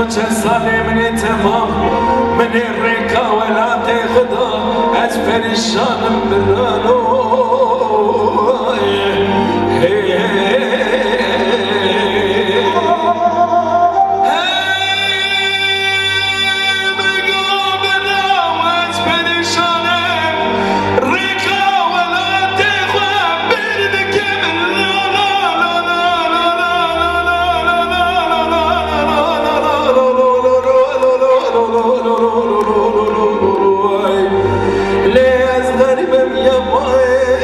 چند سالی منی تمام منی ریکا ولات خدا از پریشانم برانو ليه از غریبم یا ماه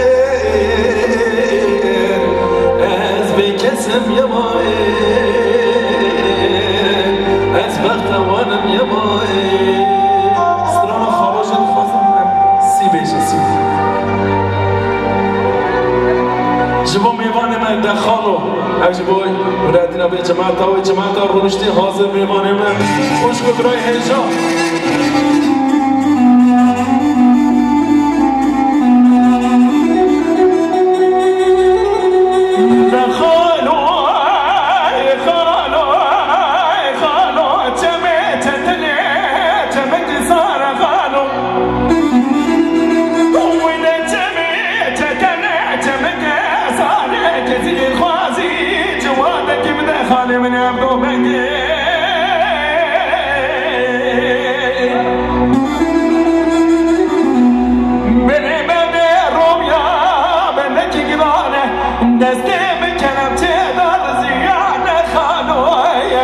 جماعت رونشتی حاضر میمانه من خوش برای هجا من عبدو بنگی بنی بنی رومیا بنی کی گرانه دستی بکنم تدار زیان خالوی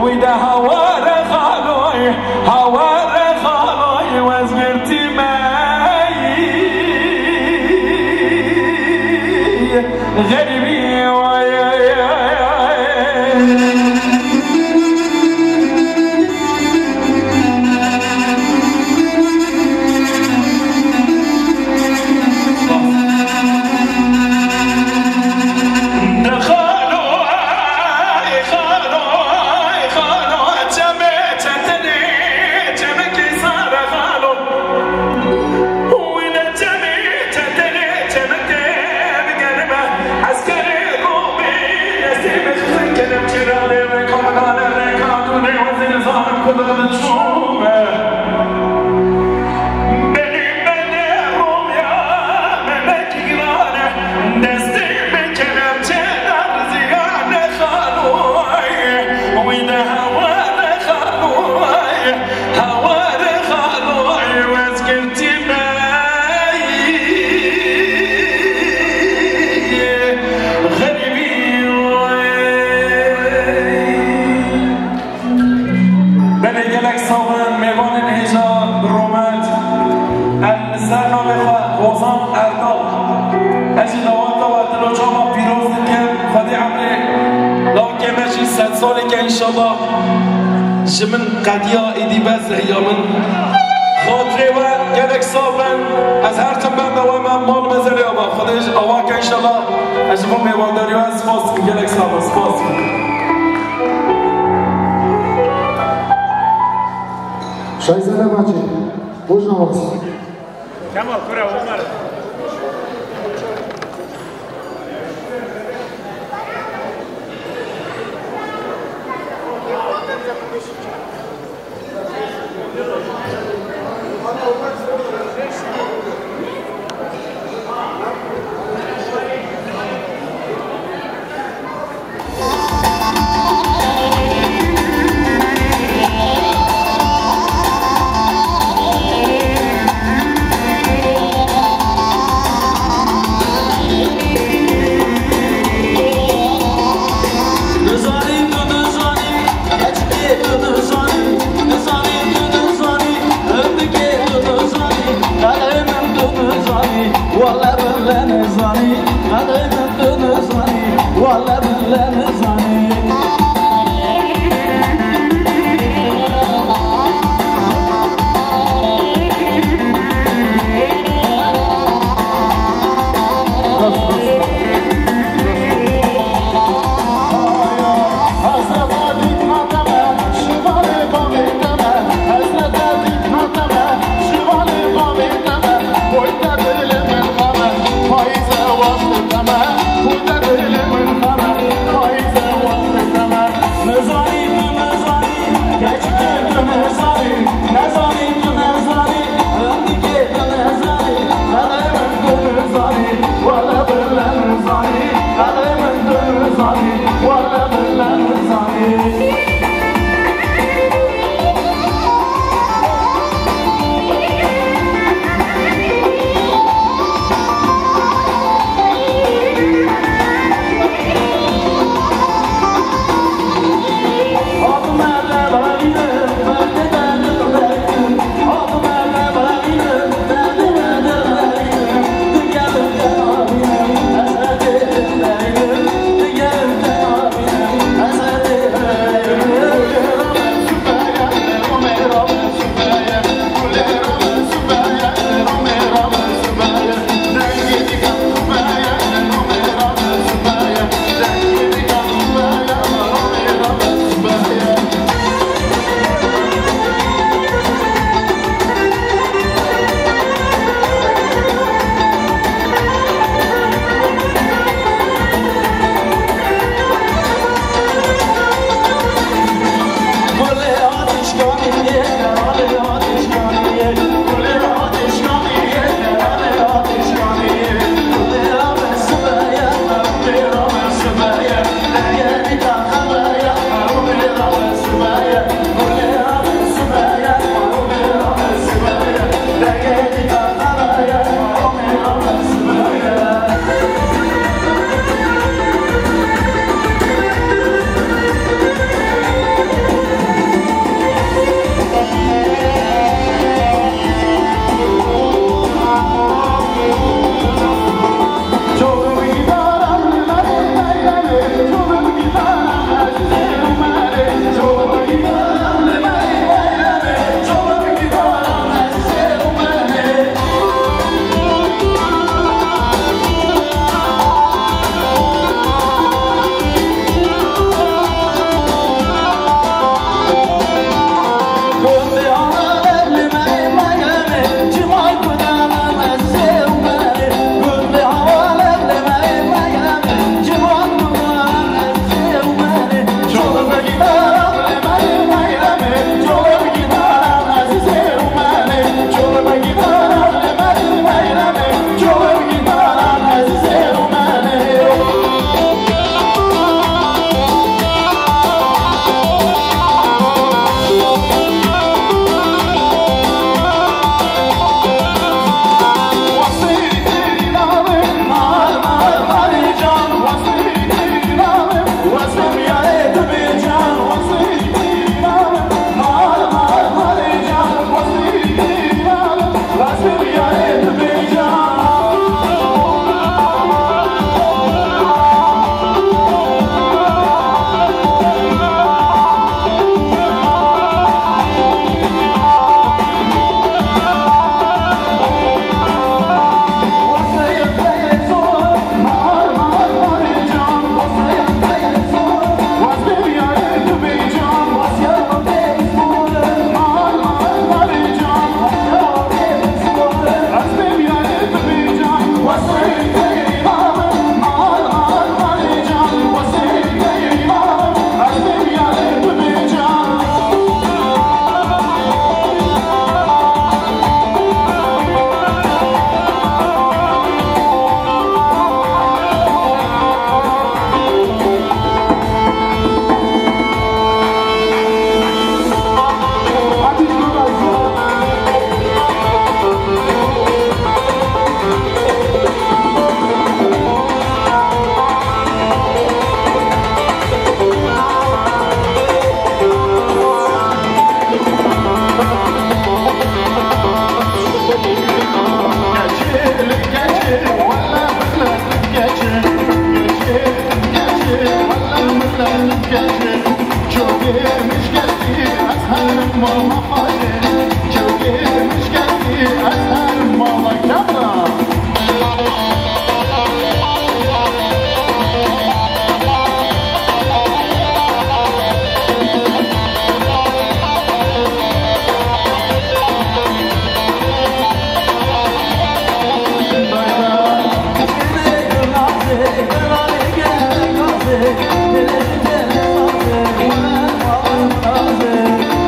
ویده هوار خالوی هوار خالوی وزگرتی مایی غریبی سالی که انشالله جمن قدیا ایدی بزه یا من خاطره و گلک صابرن از هر تنبن دوام مال مزلی آبا خودش آوا که انشالله از جمع میوانداری و از سپاس کن گلک صابر سپاس کن شایزه نماجی بوش نماز کمال کرا عمر I'm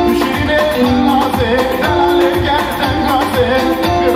Düşürüne naze, dalalı gerden gaze.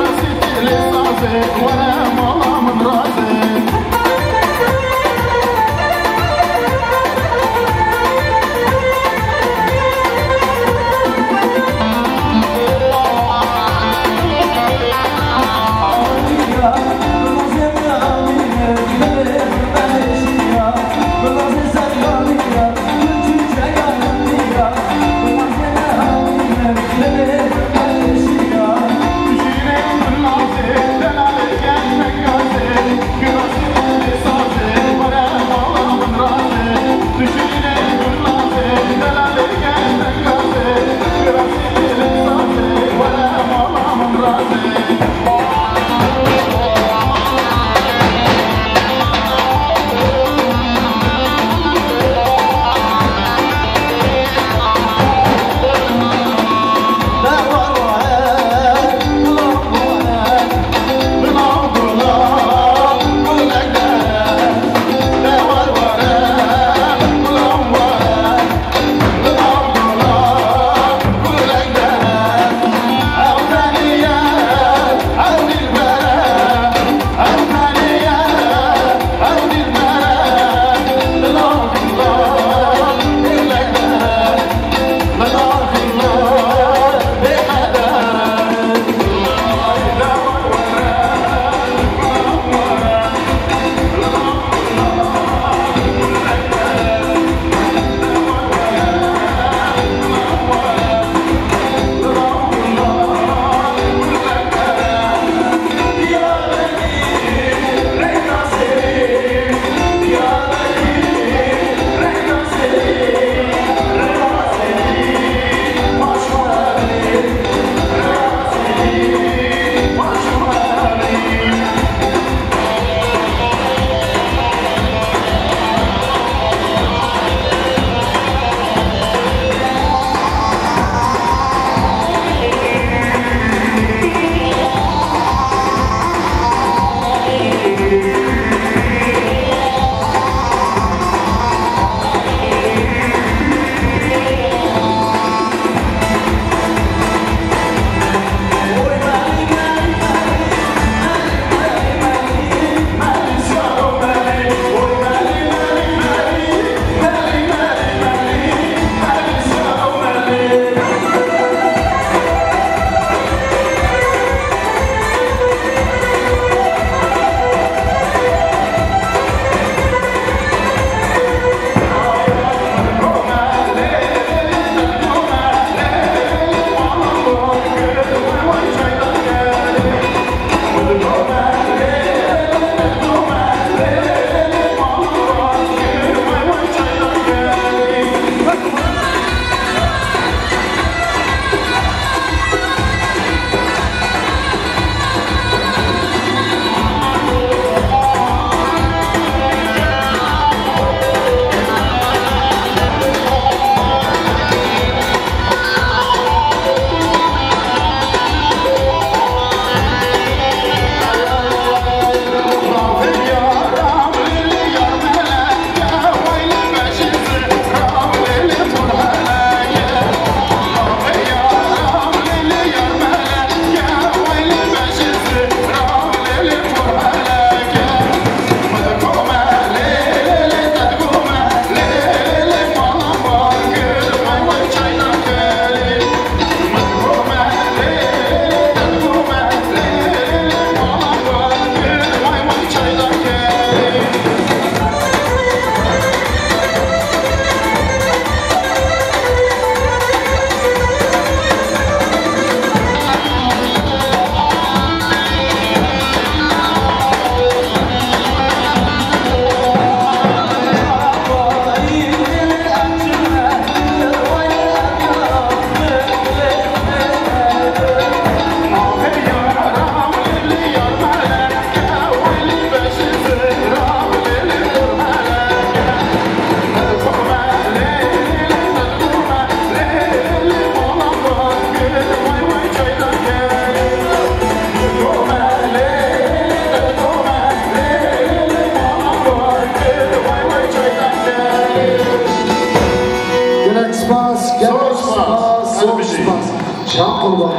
Can kurban.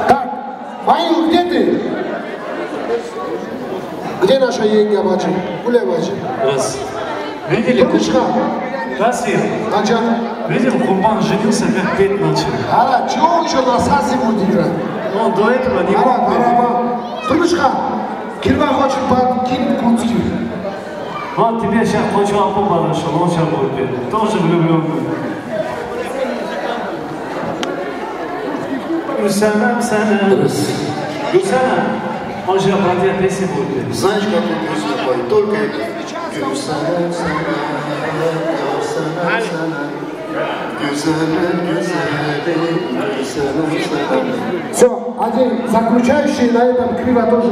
Так, Фаил, где ты? Где наша Енья Бачи? Гуляй, Бачи. Раз. Видели? Турбочка. Расир. Аджан. Видел, Курбан женился, как петь начал. Ара, чего он еще на сасе будет играть? Он до этого не мог петь. Турбочка, Кирва хочет под Ким Куцкий. Вот тебе сейчас хочу Апоба нашел, он сейчас будет петь. Тоже влюбленный. Гусана, Гусана, он же про тебя песни будет петь. Знаешь, как он выступает? Только это. Все, один заключающий на этом Крива тоже.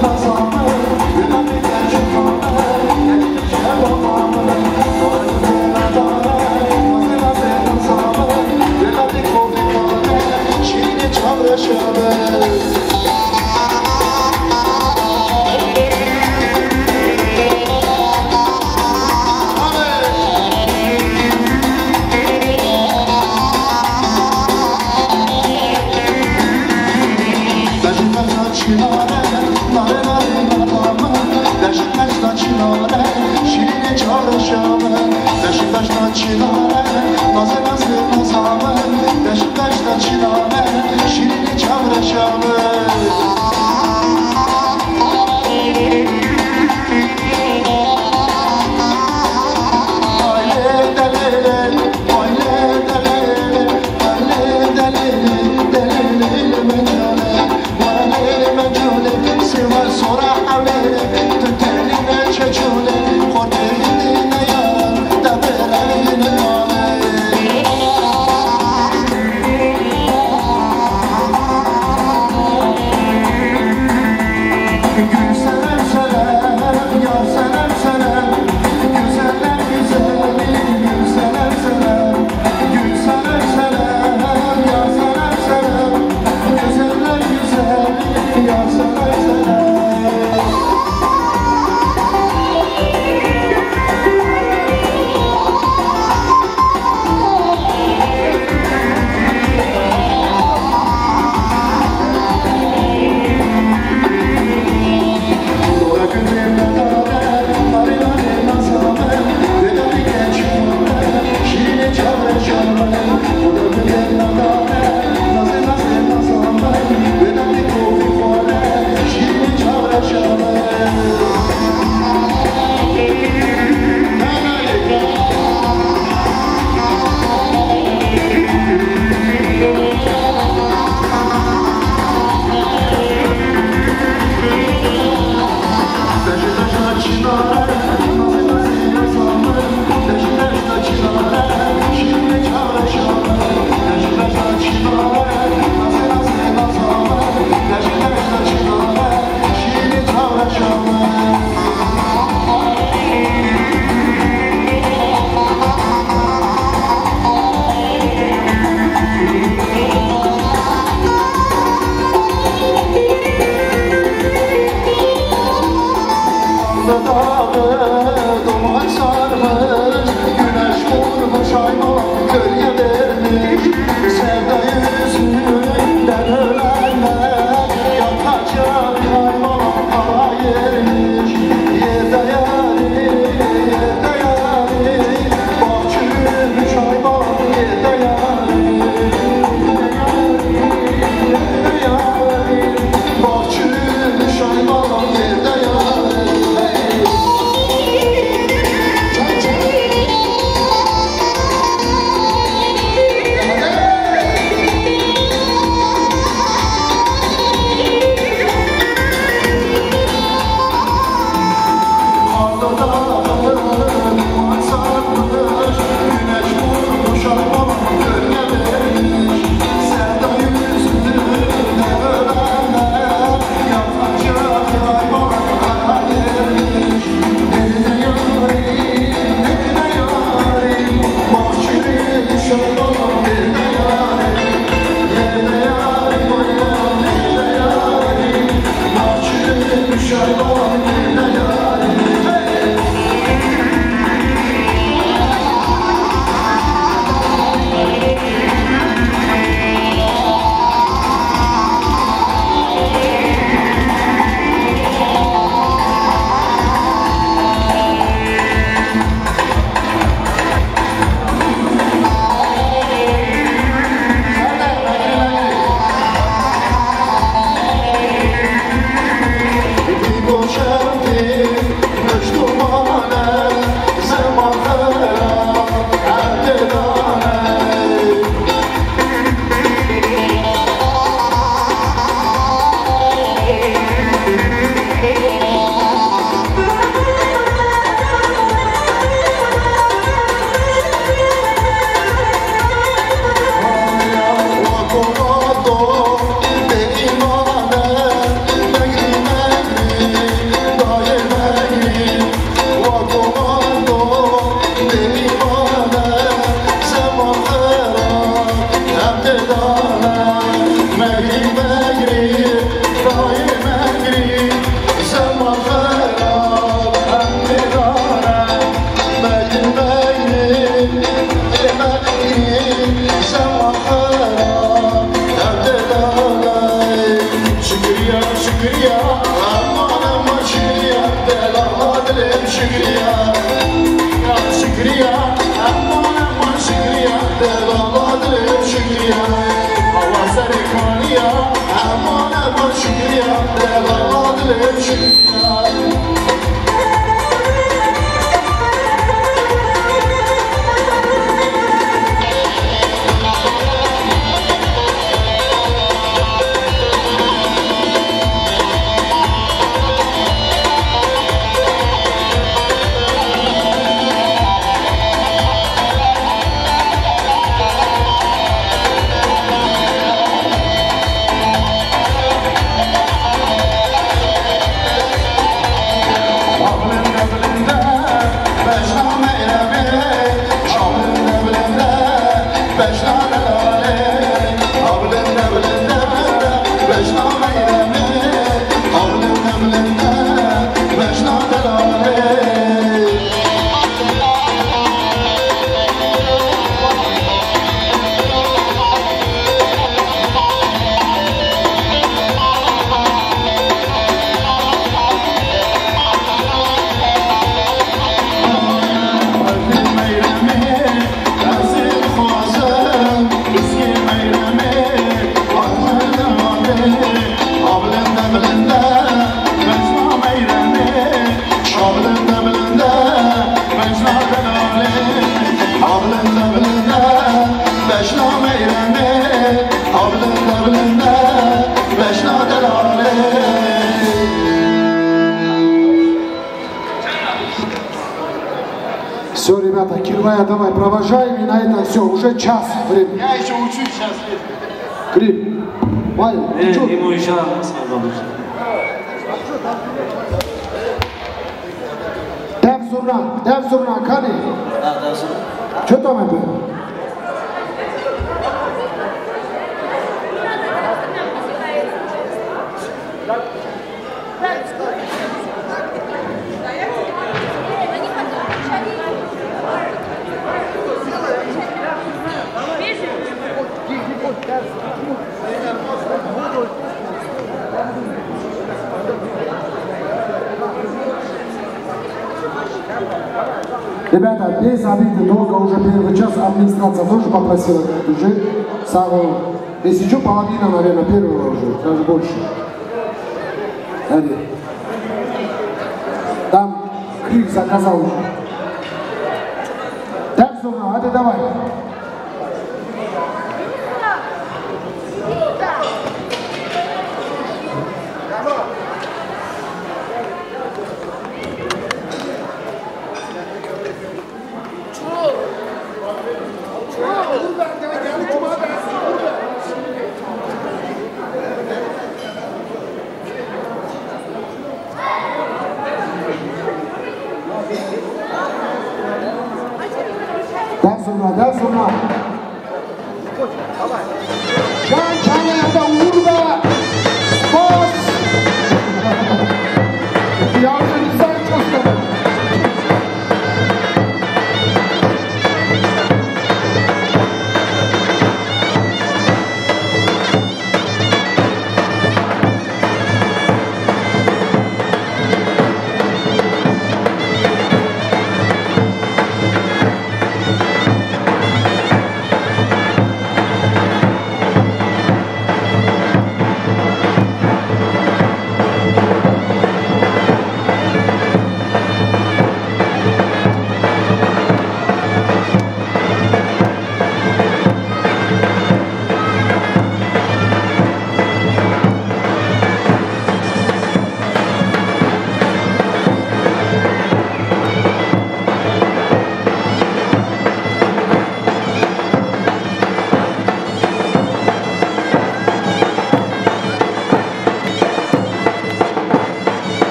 Nasze شکریه اما شکریه دلم دلم شکریه هوا سر کانیه اما شکریه دلم دلم شکریه Все, ребята, Кирвая, давай, провожаем, и на этом все, уже час времени. Я еще учусь сейчас. Крим, Ваня, ты что? Ему еще сказал. Dev Zurna, Kani. Что там это? Ребята, без обиды, долго уже первый час, администрация тоже попросила уже самого, если что, половина, наверное, первого уже, даже больше. Там Крик заказал. Так, Зурна, а ты давай. Dah semua. Jangan cari ada urba. Bos.